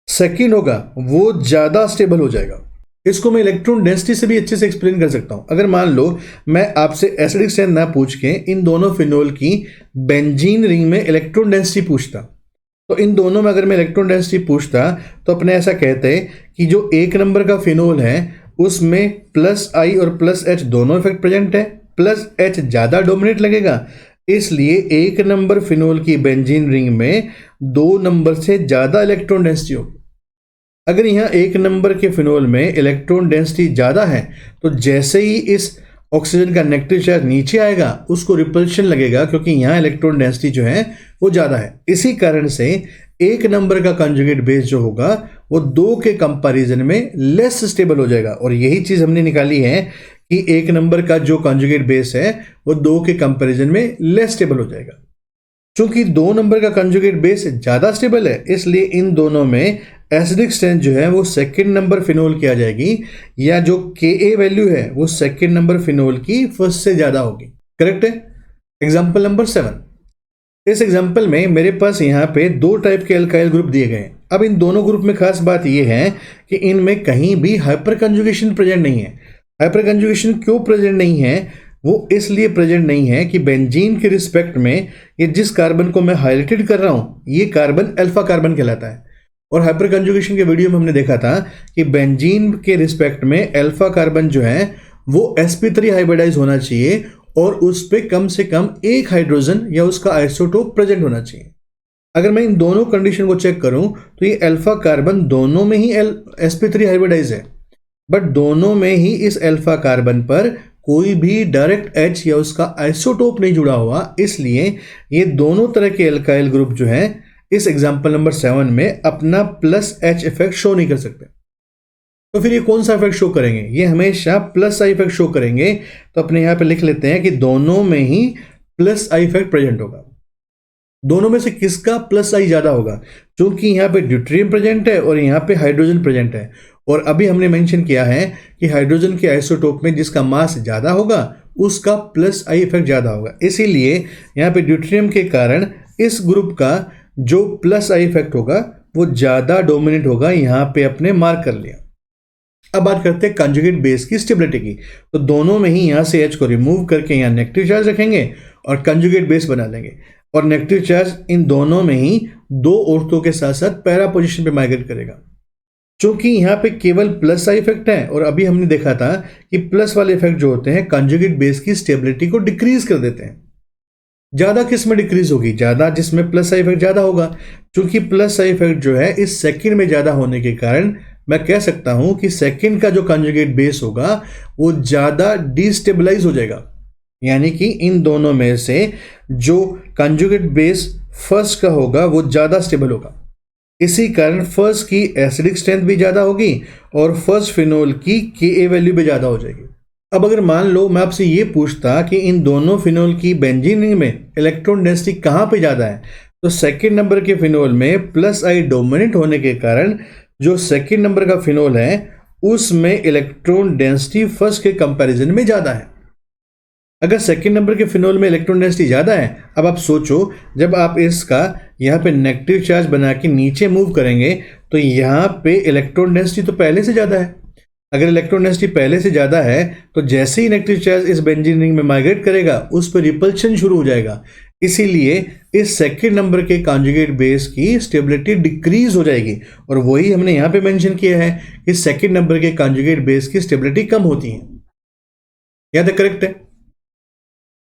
सेकेंड होगा वो ज़्यादा स्टेबल हो जाएगा। इसको मैं इलेक्ट्रॉन डेंसिटी से भी अच्छे से एक्सप्लेन कर सकता हूं। अगर मान लो मैं आपसे एसिडिक स्ट्रेंथ ना पूछ के इन दोनों फिनोल की बेंजीन रिंग में इलेक्ट्रॉन डेंसिटी पूछता, तो इन दोनों में अगर मैं इलेक्ट्रॉन डेंसिटी पूछता तो अपने ऐसा कहते कि जो 1 नंबर का फिनोल है उसमें प्लस I और प्लस H दोनों इफेक्ट प्रेजेंट है, प्लस H ज़्यादा डोमिनेट लगेगा, इसलिए 1 नंबर फिनोल की बेंजीन रिंग में 2 नंबर से ज़्यादा इलेक्ट्रॉन डेंसिटी होगी। अगर यहाँ 1 नंबर के फिनोल में इलेक्ट्रॉन डेंसिटी ज़्यादा है तो जैसे ही इस ऑक्सीजन का नेगेटिव चार्ज नीचे आएगा उसको रिपल्शन लगेगा, क्योंकि यहाँ इलेक्ट्रॉन डेंसिटी जो है वो ज़्यादा है। इसी कारण से 1 नंबर का कंजुगेट बेस जो होगा वो 2 के कंपैरिजन में लेस स्टेबल हो जाएगा। और यही चीज़ हमने निकाली है कि 1 नंबर का जो कंजुगेट बेस है वो 2 के कंपैरिजन में लेस स्टेबल हो जाएगा। चूंकि 2 नंबर का कंजुगेट बेस ज़्यादा स्टेबल है इसलिए इन दोनों में एसिडिक स्ट्रेंथ जो है वो सेकंड नंबर फिनोल की आ जाएगी, या जो Ka वैल्यू है वो सेकंड नंबर फिनोल की फर्स्ट से ज़्यादा होगी। करेक्ट है। Example number 7। इस एग्जाम्पल में मेरे पास यहाँ पे 2 टाइप के अल्काइल ग्रुप दिए गए हैं। अब इन दोनों ग्रुप में खास बात यह है कि इनमें कहीं भी हाइपर कंजुगेशन प्रेजेंट नहीं है। हाइपर कंजुगेशन क्यों प्रेजेंट नहीं है? वो इसलिए प्रेजेंट नहीं है कि बेंजीन के रिस्पेक्ट में ये जिस कार्बन को मैं हाईलाइटेड कर रहा हूँ ये कार्बन अल्फा कार्बन कहलाता है। और हाइपर कंजुगेशन के वीडियो में हमने देखा था कि बेंजीन के रिस्पेक्ट में अल्फा कार्बन जो है वो sp3 हाइब्रिडाइज होना चाहिए और उस पर कम से कम 1 हाइड्रोजन या उसका आइसोटोप प्रेजेंट होना चाहिए। अगर मैं इन दोनों कंडीशन को चेक करूं तो ये अल्फा कार्बन दोनों में ही sp3 हाइब्रिडाइज है, बट दोनों में ही इस अल्फा कार्बन पर कोई भी डायरेक्ट H या उसका आइसोटोप नहीं जुड़ा हुआ, इसलिए ये दोनों तरह के अल्काइल ग्रुप जो है इस एग्जाम्पल नंबर 7 में अपना प्लस H इफेक्ट शो नहीं कर सकते। तो फिर ये कौन सा इफेक्ट शो करेंगे? ये हमेशा प्लस I इफेक्ट शो करेंगे। तो अपने यहाँ पे लिख लेते हैं कि दोनों में ही प्लस I इफेक्ट प्रेजेंट होगा। दोनों में से किसका प्लस I ज्यादा होगा? क्योंकि यहाँ पे ड्यूटेरियम प्रेजेंट है और यहाँ पे हाइड्रोजन प्रेजेंट है, और अभी हमने मेंशन किया है कि हाइड्रोजन के आइसोटोप में जिसका मास ज़्यादा होगा उसका प्लस I इफेक्ट ज़्यादा होगा। इसीलिए यहाँ पे ड्यूटेरियम के कारण इस ग्रुप का जो प्लस I इफेक्ट होगा वो ज़्यादा डोमिनेट होगा। यहाँ पे अपने मार्क कर लिया। अब बात करते हैं कंजुगेट बेस की स्टेबिलिटी की। तो दोनों में ही यहाँ से H को रिमूव करके यहाँ नेगेटिव चार्ज रखेंगे और कंजुगेट बेस बना लेंगे, और नेगेटिव चार्ज इन दोनों में ही 2 ऑर्थो के साथ साथ पैरा पोजिशन पे माइग्रेट करेगा। क्योंकि यहाँ पे केवल प्लस I इफेक्ट है, और अभी हमने देखा था कि प्लस वाले इफेक्ट जो होते हैं कंजुगेट बेस की स्टेबिलिटी को डिक्रीज कर देते हैं। ज़्यादा किस में डिक्रीज होगी? ज़्यादा जिसमें प्लस I इफेक्ट ज़्यादा होगा। क्योंकि प्लस I इफेक्ट जो है इस सेकंड में ज़्यादा होने के कारण मैं कह सकता हूँ कि सेकंड का जो कंजुगेट बेस होगा वो ज़्यादा डिस्टेबलाइज हो जाएगा। यानी कि इन दोनों में से जो कंजुगेट बेस फर्स्ट का होगा वो ज़्यादा स्टेबल होगा। इसी कारण फर्स्ट की एसिडिक स्ट्रेंथ भी ज़्यादा होगी और फर्स्ट फिनोल की Ka वैल्यू भी ज़्यादा हो जाएगी। अब अगर मान लो मैं आपसे ये पूछता कि इन दोनों फिनोल की बेंजीन रिंग में इलेक्ट्रॉन डेंसिटी कहाँ पे ज़्यादा है, तो सेकेंड नंबर के फिनोल में प्लस आई डोमिनेंट होने के कारण जो सेकेंड नंबर का फिनोल है उसमें इलेक्ट्रॉन डेंसिटी फर्स्ट के कंपैरिजन में ज़्यादा है। अगर सेकेंड नंबर के फिनोल में इलेक्ट्रॉन डेंसिटी ज़्यादा है, अब आप सोचो जब आप इसका यहाँ पे नेगेटिव चार्ज बना के नीचे मूव करेंगे तो यहाँ पे इलेक्ट्रॉन डेंसिटी तो पहले से ज़्यादा है। अगर इलेक्ट्रॉन डेंसिटी पहले से ज़्यादा है तो जैसे ही नेगेटिव चार्ज इस बेंजीन रिंग में माइग्रेट करेगा उस पर रिपल्शन शुरू हो जाएगा। इसीलिए इस सेकेंड नंबर के कॉन्जुगेट बेस की स्टेबिलिटी डिक्रीज हो जाएगी और वही हमने यहाँ पे मेंशन किया है कि सेकेंड नंबर के कॉन्जुगेट बेस की स्टेबिलिटी कम होती है। यह तो करेक्ट है।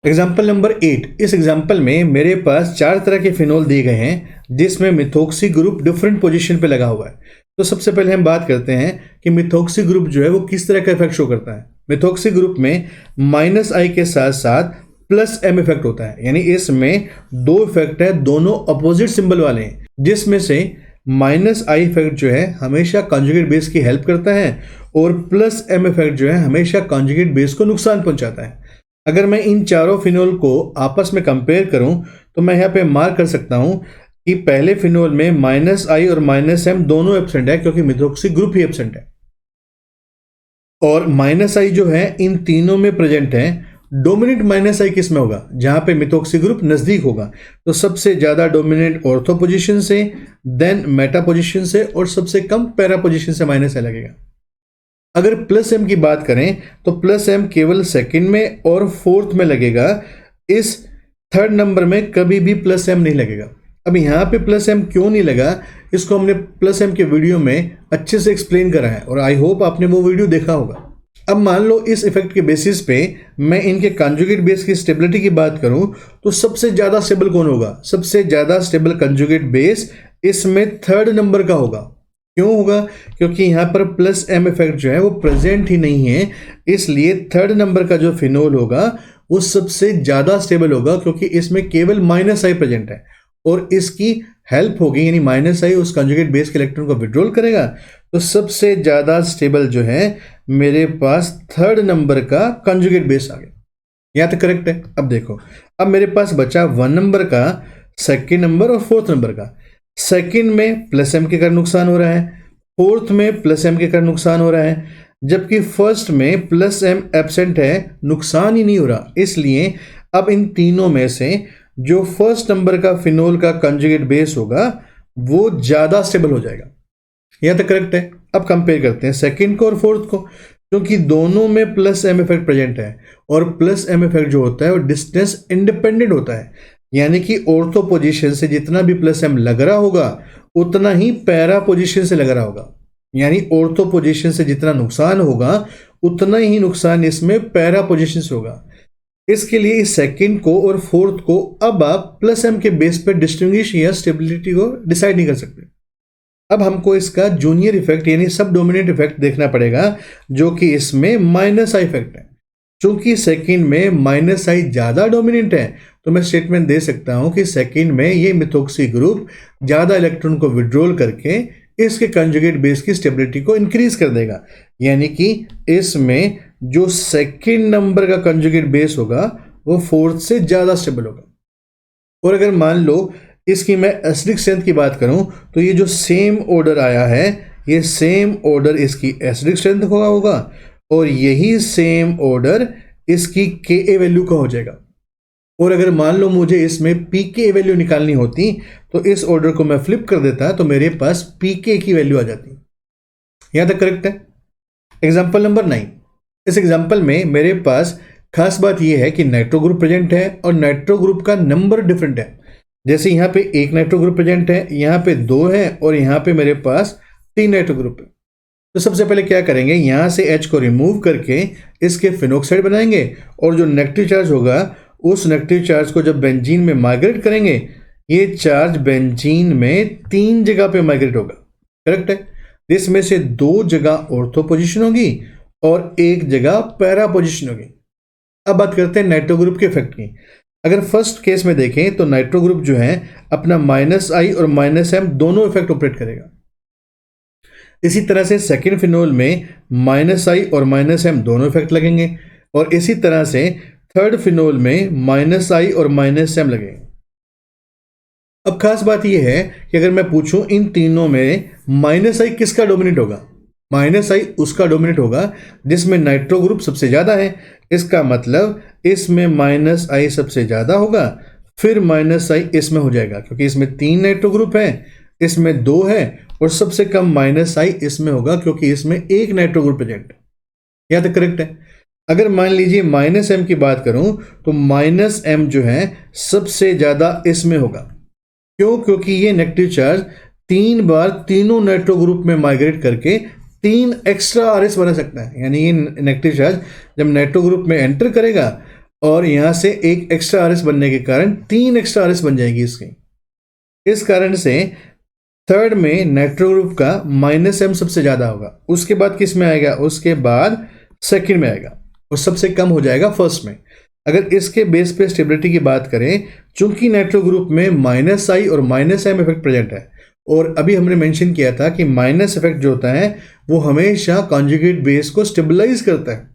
एग्जाम्पल नंबर 8, इस एग्जाम्पल में मेरे पास 4 तरह के फिनोल दिए गए हैं जिसमें मिथोक्सी ग्रुप डिफरेंट पोजीशन पे लगा हुआ है। तो सबसे पहले हम बात करते हैं कि मिथोक्सी ग्रुप जो है वो किस तरह का इफेक्ट शो करता है। मिथोक्सी ग्रुप में -I के साथ साथ +M इफेक्ट होता है, यानी इसमें दो इफेक्ट है, दोनों अपोजिट सिंबल वाले हैं, जिसमें से -I इफेक्ट जो है हमेशा कॉन्जुगेट बेस की हेल्प करता है और +M इफेक्ट जो है हमेशा कॉन्जुगेट बेस को नुकसान पहुंचाता है। अगर मैं इन चारों फिनोल को आपस में कंपेयर करूं तो मैं यहाँ पे मार्क कर सकता हूं कि पहले फिनोल में -I और -M दोनों एब्सेंट है क्योंकि मिथोक्सी ग्रुप ही एब्सेंट है, और -I जो है इन तीनों में प्रेजेंट है। डोमिनेंट -I किस में होगा, जहां पे मिथोक्सी ग्रुप नजदीक होगा, तो सबसे ज्यादा डोमिनेंट ऑर्थो पोजीशन से, देन मेटा पोजीशन से और सबसे कम पैरा पोजीशन से -I लगेगा। अगर +M की बात करें तो +M केवल सेकंड में और फोर्थ में लगेगा, इस थर्ड नंबर में कभी भी +M नहीं लगेगा। अब यहाँ पे +M क्यों नहीं लगा, इसको हमने +M के वीडियो में अच्छे से एक्सप्लेन करा है और आई होप आपने वो वीडियो देखा होगा। अब मान लो इस इफेक्ट के बेसिस पे मैं इनके कॉन्जुगेट बेस की स्टेबिलिटी की बात करूं तो सबसे ज्यादा स्टेबल कौन होगा, सबसे ज्यादा स्टेबल कॉन्जुगेट बेस इसमें थर्ड नंबर का होगा। क्यों होगा, क्योंकि यहाँ पर +M इफेक्ट जो है वो प्रेजेंट ही नहीं है, इसलिए थर्ड नंबर का जो फिनोल होगा वो सबसे ज्यादा स्टेबल होगा क्योंकि इसमें केवल -I प्रेजेंट है और इसकी हेल्प होगी, यानी -I उस कॉन्जुगेट बेस के इलेक्ट्रॉन को विड्रॉल करेगा। तो सबसे ज्यादा स्टेबल जो है मेरे पास थर्ड नंबर का कॉन्जुगेट बेस आ गया। यहाँ तो करेक्ट है। अब देखो, अब मेरे पास बचा 1 नंबर का, सेकेंड नंबर और फोर्थ नंबर का। सेकंड में +M के कारण नुकसान हो रहा है, फोर्थ में +M के कारण नुकसान हो रहा है, जबकि फर्स्ट में +M एब्सेंट है, नुकसान ही नहीं हो रहा। इसलिए अब इन तीनों में से जो फर्स्ट नंबर का फिनोल का कॉन्जुगेट बेस होगा वो ज्यादा स्टेबल हो जाएगा। यह तो करेक्ट है। अब कंपेयर करते हैं सेकंड को और फोर्थ को, क्योंकि दोनों में +M इफेक्ट प्रेजेंट है और +M इफेक्ट जो होता है वो डिस्टेंस इंडिपेंडेंट होता है, यानी कि ऑर्थो पोजीशन से जितना भी +M लग रहा होगा उतना ही पैरा पोजीशन से लग रहा होगा, यानी ऑर्थो पोजीशन से जितना नुकसान होगा उतना ही नुकसान इसमें पैरा पोजीशन से होगा। इसके लिए इस सेकंड को और फोर्थ को अब आप +M के बेस पर डिस्टिंग्विश या स्टेबिलिटी को डिसाइड नहीं कर सकते। अब हमको इसका जूनियर इफेक्ट यानी सब डोमिनेंट इफेक्ट देखना पड़ेगा, जो कि इसमें -I इफेक्ट है। चूंकि सेकंड में -I ज्यादा डोमिनेंट है तो मैं स्टेटमेंट दे सकता हूं कि सेकंड में ये मिथोक्सी ग्रुप ज्यादा इलेक्ट्रॉन को विड्रॉल करके इसके कंजुगेट बेस की स्टेबिलिटी को इंक्रीज कर देगा, यानी कि इसमें जो सेकंड नंबर का कंजुगेट बेस होगा वो फोर्थ से ज्यादा स्टेबल होगा। और अगर मान लो इसकी मैं एसिडिक स्ट्रेंथ की बात करूं तो ये जो सेम ऑर्डर आया है, ये सेम ऑर्डर इसकी एसिडिक स्ट्रेंथ का होगा और यही सेम ऑर्डर इसकी Ka वैल्यू का हो जाएगा। और अगर मान लो मुझे इसमें Pk वैल्यू निकालनी होती तो इस ऑर्डर को मैं फ्लिप कर देता तो मेरे पास Pk की वैल्यू आ जाती। यहां तक करेक्ट है। एग्जाम्पल नंबर 9, इस एग्जाम्पल में मेरे पास खास बात यह है कि नाइट्रो ग्रुप प्रेजेंट है और नाइट्रो ग्रुप का नंबर डिफरेंट है। जैसे यहाँ पे एक नाइट्रो ग्रुप प्रेजेंट है, यहाँ पे 2 है और यहाँ पे मेरे पास 3 नाइट्रो ग्रुप है। तो सबसे पहले क्या करेंगे, यहाँ से H को रिमूव करके इसके फिनोक्साइड बनाएंगे और जो नेगेटिव चार्ज होगा उस नेगेटिव चार्ज को जब बेंजीन में माइग्रेट करेंगे, ये चार्ज बेंजीन में 3 जगह पे माइग्रेट होगा। करेक्ट है। इसमें से 2 जगह ऑर्थो पोजीशन होगी और 1 जगह पैरा पोजीशन होगी। अब बात करते हैं नाइट्रो ग्रुप के इफेक्ट की। अगर फर्स्ट केस में देखें तो नाइट्रो ग्रुप जो है अपना -I और -M दोनों इफेक्ट ऑपरेट करेगा। इसी तरह से सेकेंड फिनोल में -I और -M दोनों इफेक्ट लगेंगे, और इसी तरह से थर्ड फिनोल में -I और -M लगेंगे। अब खास बात यह है कि अगर मैं पूछूं इन तीनों में -I किसका डोमिनेट होगा, -I उसका डोमिनेट होगा जिसमें नाइट्रो ग्रुप सबसे ज्यादा है। इसका मतलब इसमें -I सबसे ज्यादा होगा, फिर -I इसमें हो जाएगा, क्योंकि इसमें 3 नाइट्रो ग्रुप हैं, इसमें 2 है, और सबसे कम -I इसमें होगा क्योंकि इसमें 1 नाइट्रो ग्रुप प्रेजेंट है। यह तो करेक्ट है। अगर मान लीजिए -M की बात करूं तो -M जो है सबसे ज्यादा इसमें होगा। क्यों? क्योंकि ये नेगेटिव चार्ज 3 बार तीनों नाइट्रो ग्रुप में माइग्रेट करके 3 एक्स्ट्रा RS बना सकता है। यानी ये नेगेटिव चार्ज जब नाइट्रो ग्रुप में एंटर करेगा और यहां से एक एक्स्ट्रा RS बनने के कारण 3 एक्स्ट्रा RS बन जाएगी इसकी। इस कारण से थर्ड में नाइट्रो ग्रुप का -M सबसे ज्यादा होगा। उसके बाद किस में आएगा? उसके बाद सेकंड में आएगा, और सबसे कम हो जाएगा फर्स्ट में। अगर इसके बेस पे स्टेबिलिटी की बात करें, चूंकि नाइट्रो ग्रुप में -I और -M इफेक्ट प्रेजेंट है, और अभी हमने मेंशन किया था कि माइनस इफेक्ट जो होता है वो हमेशा कॉन्जुगेट बेस को स्टेबलाइज करता है।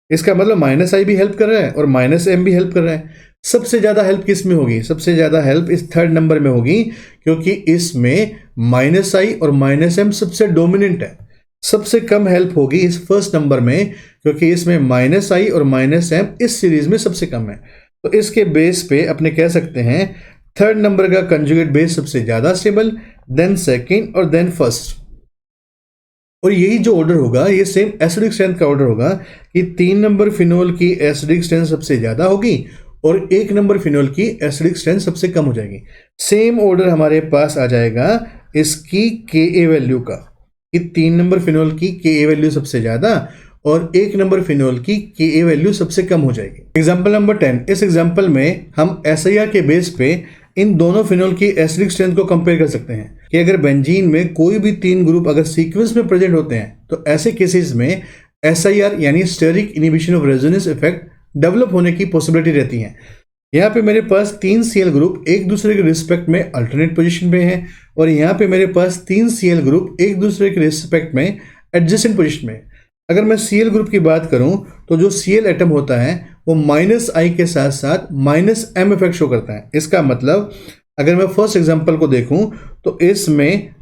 इसका मतलब -I भी हेल्प कर रहा है और -M भी हेल्प कर रहा है। सबसे ज्यादा हेल्प किस में होगी? सबसे ज्यादा हेल्प इस थर्ड नंबर में होगी, क्योंकि इसमें -I और -M सबसे डोमिनेंट है। सबसे कम हेल्प होगी इस फर्स्ट नंबर में, क्योंकि इसमें -I और -M इस सीरीज में सबसे कम है। तो इसके बेस पे अपने कह सकते हैं थर्ड नंबर का कंजुगेट बेस सबसे ज्यादा स्टेबल, देन सेकंड और देन फर्स्ट। और यही जो ऑर्डर होगा ये सेम एसिडिक स्ट्रेंथ का ऑर्डर होगा कि 3 नंबर फिनोल की एसिडिक स्ट्रेंथ सबसे ज्यादा होगी और 1 नंबर फिनोल की एसिडिक स्ट्रेंथ सबसे कम हो जाएगी। सेम ऑर्डर हमारे पास आ जाएगा इसकी Ka वैल्यू का, कि 3 नंबर फिनोल की Ka वैल्यू सबसे ज्यादा और 1 नंबर फिनोल की Ka वैल्यू सबसे कम हो जाएगी। Example number 10। इस एग्जाम्पल में हम SIR के बेस पे इन दोनों फिनोल की एसिडिक स्ट्रेंथ को कंपेयर कर सकते हैं कि अगर बेंजीन में कोई भी 3 ग्रुप अगर सीक्वेंस में प्रेजेंट होते हैं तो ऐसे केसेस में SIR यानी steric inhibition of resonance effect develop होने की पॉसिबिलिटी रहती है। यहाँ पे मेरे पास 3 Cl ग्रुप एक दूसरे के रिस्पेक्ट में अल्टरनेट पोजीशन पे हैं, और यहाँ पे मेरे पास 3 Cl ग्रुप एक दूसरे के रिस्पेक्ट में एडजेसेंट पोजीशन में। अगर मैं Cl ग्रुप की बात करूं तो जो Cl एटम होता है वो -I के साथ साथ -M इफेक्ट शो करता है। इसका मतलब अगर मैं फर्स्ट एग्जांपल को देखूं तो इसमें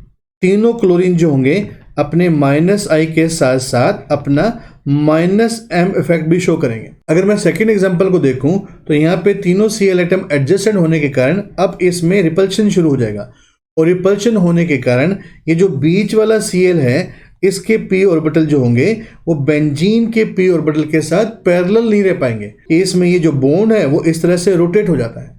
तीनों क्लोरीन जो होंगे अपने -I के साथ साथ अपना -M इफेक्ट भी शो करेंगे। अगर मैं सेकेंड एग्जांपल को देखूं तो यहाँ पे तीनों Cl एटम एडजेसेंट होने के कारण अब इसमें रिपल्शन शुरू हो जाएगा, और रिपल्शन होने के कारण ये जो बीच वाला Cl है इसके p ऑर्बिटल जो होंगे वो बेंजीन के p ऑर्बिटल के साथ पैरेलल नहीं रह पाएंगे। इसमें ये जो बॉन्ड है वो इस तरह से रोटेट हो जाता है।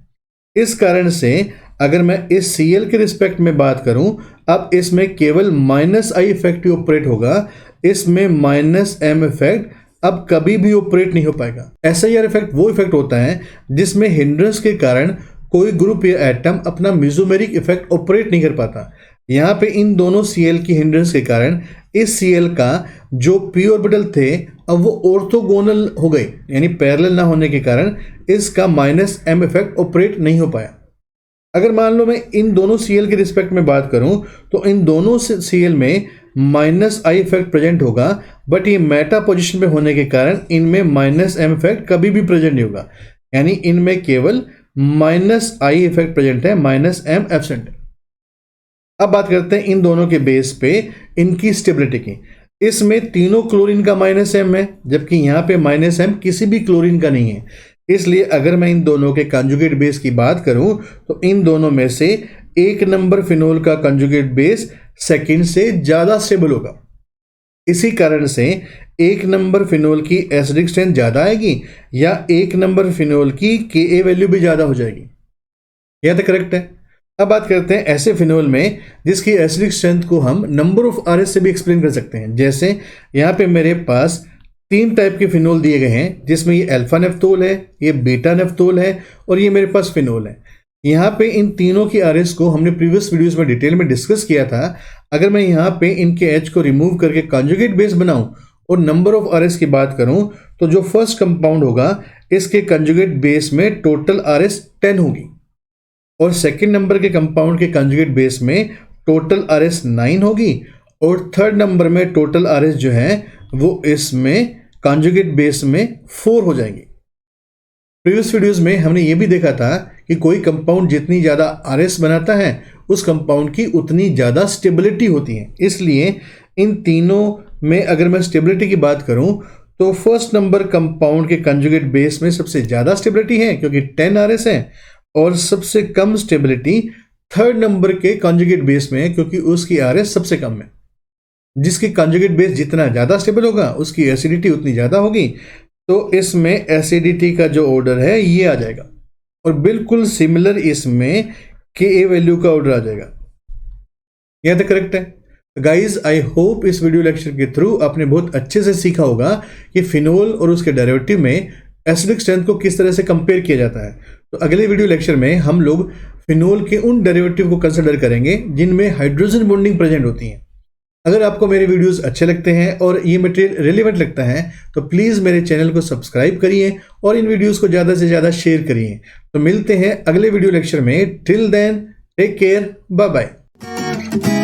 इस कारण से अगर मैं इस Cl के रिस्पेक्ट में बात करूं, अब इसमें केवल -I इफेक्ट ही ऑपरेट होगा, इसमें -M इफेक्ट अब कभी भी ऑपरेट नहीं हो पाएगा। SIR इफेक्ट वो इफेक्ट होता है जिसमें हिंड्रेंस के कारण कोई ग्रुप या एटम अपना मेसोमेरिक इफेक्ट ऑपरेट नहीं कर पाता। यहाँ पे इन दोनों Cl की हिंड्रेंस के कारण इस Cl का जो p ऑर्बिटल थे अब वो ऑर्थोगोनल हो गए, यानी पैरेलल ना होने के कारण इसका -M इफेक्ट ऑपरेट नहीं हो पाया। अगर मान लो मैं इन दोनों Cl के रिस्पेक्ट में बात करूं तो इन दोनों Cl में -I इफेक्ट प्रेजेंट होगा, बट ये मेटा पोजीशन पे होने के कारण इनमें -M इफेक्ट कभी भी प्रेजेंट नहीं होगा, यानी इनमें केवल -I इफेक्ट प्रेजेंट है, -M एब्सेंट है। अब बात करते हैं इन दोनों के बेस पे इनकी स्टेबिलिटी की। इसमें तीनों क्लोरीन का -M है, जबकि यहाँ पे -M किसी भी क्लोरीन का नहीं है। इसलिए अगर मैं इन दोनों के कंजुगेट बेस की बात करूं तो इन दोनों में से 1 नंबर फिनोल का कंजुगेट बेस सेकंड से ज्यादा स्टेबल होगा। इसी कारण से 1 नंबर फिनोल की एसिडिक स्ट्रेंथ ज्यादा आएगी या 1 नंबर फिनोल की Ka वैल्यू भी ज्यादा हो जाएगी। यह तो करेक्ट है। अब बात करते हैं ऐसे फिनोल में जिसकी एसिडिक स्ट्रेंथ को हम नंबर ऑफ RS से भी एक्सप्लेन कर सकते हैं। जैसे यहाँ पे मेरे पास 3 टाइप के फिनोल दिए गए हैं, जिसमें ये अल्फा नेफ्थोल है, ये बीटा नेफ्थोल है और ये मेरे पास फिनोल है। यहाँ पे इन तीनों की RS को हमने प्रीवियस वीडियोस में डिटेल में डिस्कस किया था। अगर मैं यहाँ पे इनके H को रिमूव करके कॉन्जुगेट बेस बनाऊं और नंबर ऑफ RS की बात करूं तो जो फर्स्ट कंपाउंड होगा इसके कंजुगेट बेस में टोटल RS 10 होगी और सेकंड नंबर के कंपाउंड के कंजुगेट बेस में टोटल RS 9 होगी और थर्ड नंबर में टोटल RS जो है वो इसमें कंजुगेट बेस में 4 हो जाएंगे। प्रीवियस वीडियोस में हमने ये भी देखा था कि कोई कंपाउंड जितनी ज़्यादा RS बनाता है उस कंपाउंड की उतनी ज़्यादा स्टेबिलिटी होती है। इसलिए इन तीनों में अगर मैं स्टेबिलिटी की बात करूं तो फर्स्ट नंबर कंपाउंड के कंजुगेट बेस में सबसे ज़्यादा स्टेबिलिटी है क्योंकि 10 RS है और सबसे कम स्टेबिलिटी थर्ड नंबर के कंजुगेट बेस में है क्योंकि उसकी RS सबसे कम है। जिसकी कंजुगेट बेस जितना ज़्यादा स्टेबल होगा उसकी एसिडिटी उतनी ज़्यादा होगी, तो इसमें एसिडिटी का जो ऑर्डर है ये आ जाएगा और बिल्कुल सिमिलर इसमें Ka वैल्यू का ऑर्डर आ जाएगा। यह तो करेक्ट है गाइज। आई होप इस वीडियो लेक्चर के थ्रू आपने बहुत अच्छे से सीखा होगा कि फिनोल और उसके डेरिवेटिव में एसिडिक स्ट्रेंथ को किस तरह से कंपेयर किया जाता है। तो अगले वीडियो लेक्चर में हम लोग फिनोल के उन डेरिवेटिव को कंसिडर करेंगे जिनमें हाइड्रोजन बॉन्डिंग प्रेजेंट होती है। अगर आपको मेरे वीडियोस अच्छे लगते हैं और ये मटेरियल रिलेवेंट लगता है तो प्लीज़ मेरे चैनल को सब्सक्राइब करिए और इन वीडियोस को ज़्यादा से ज़्यादा शेयर करिए। तो मिलते हैं अगले वीडियो लेक्चर में। Till then take care, bye bye.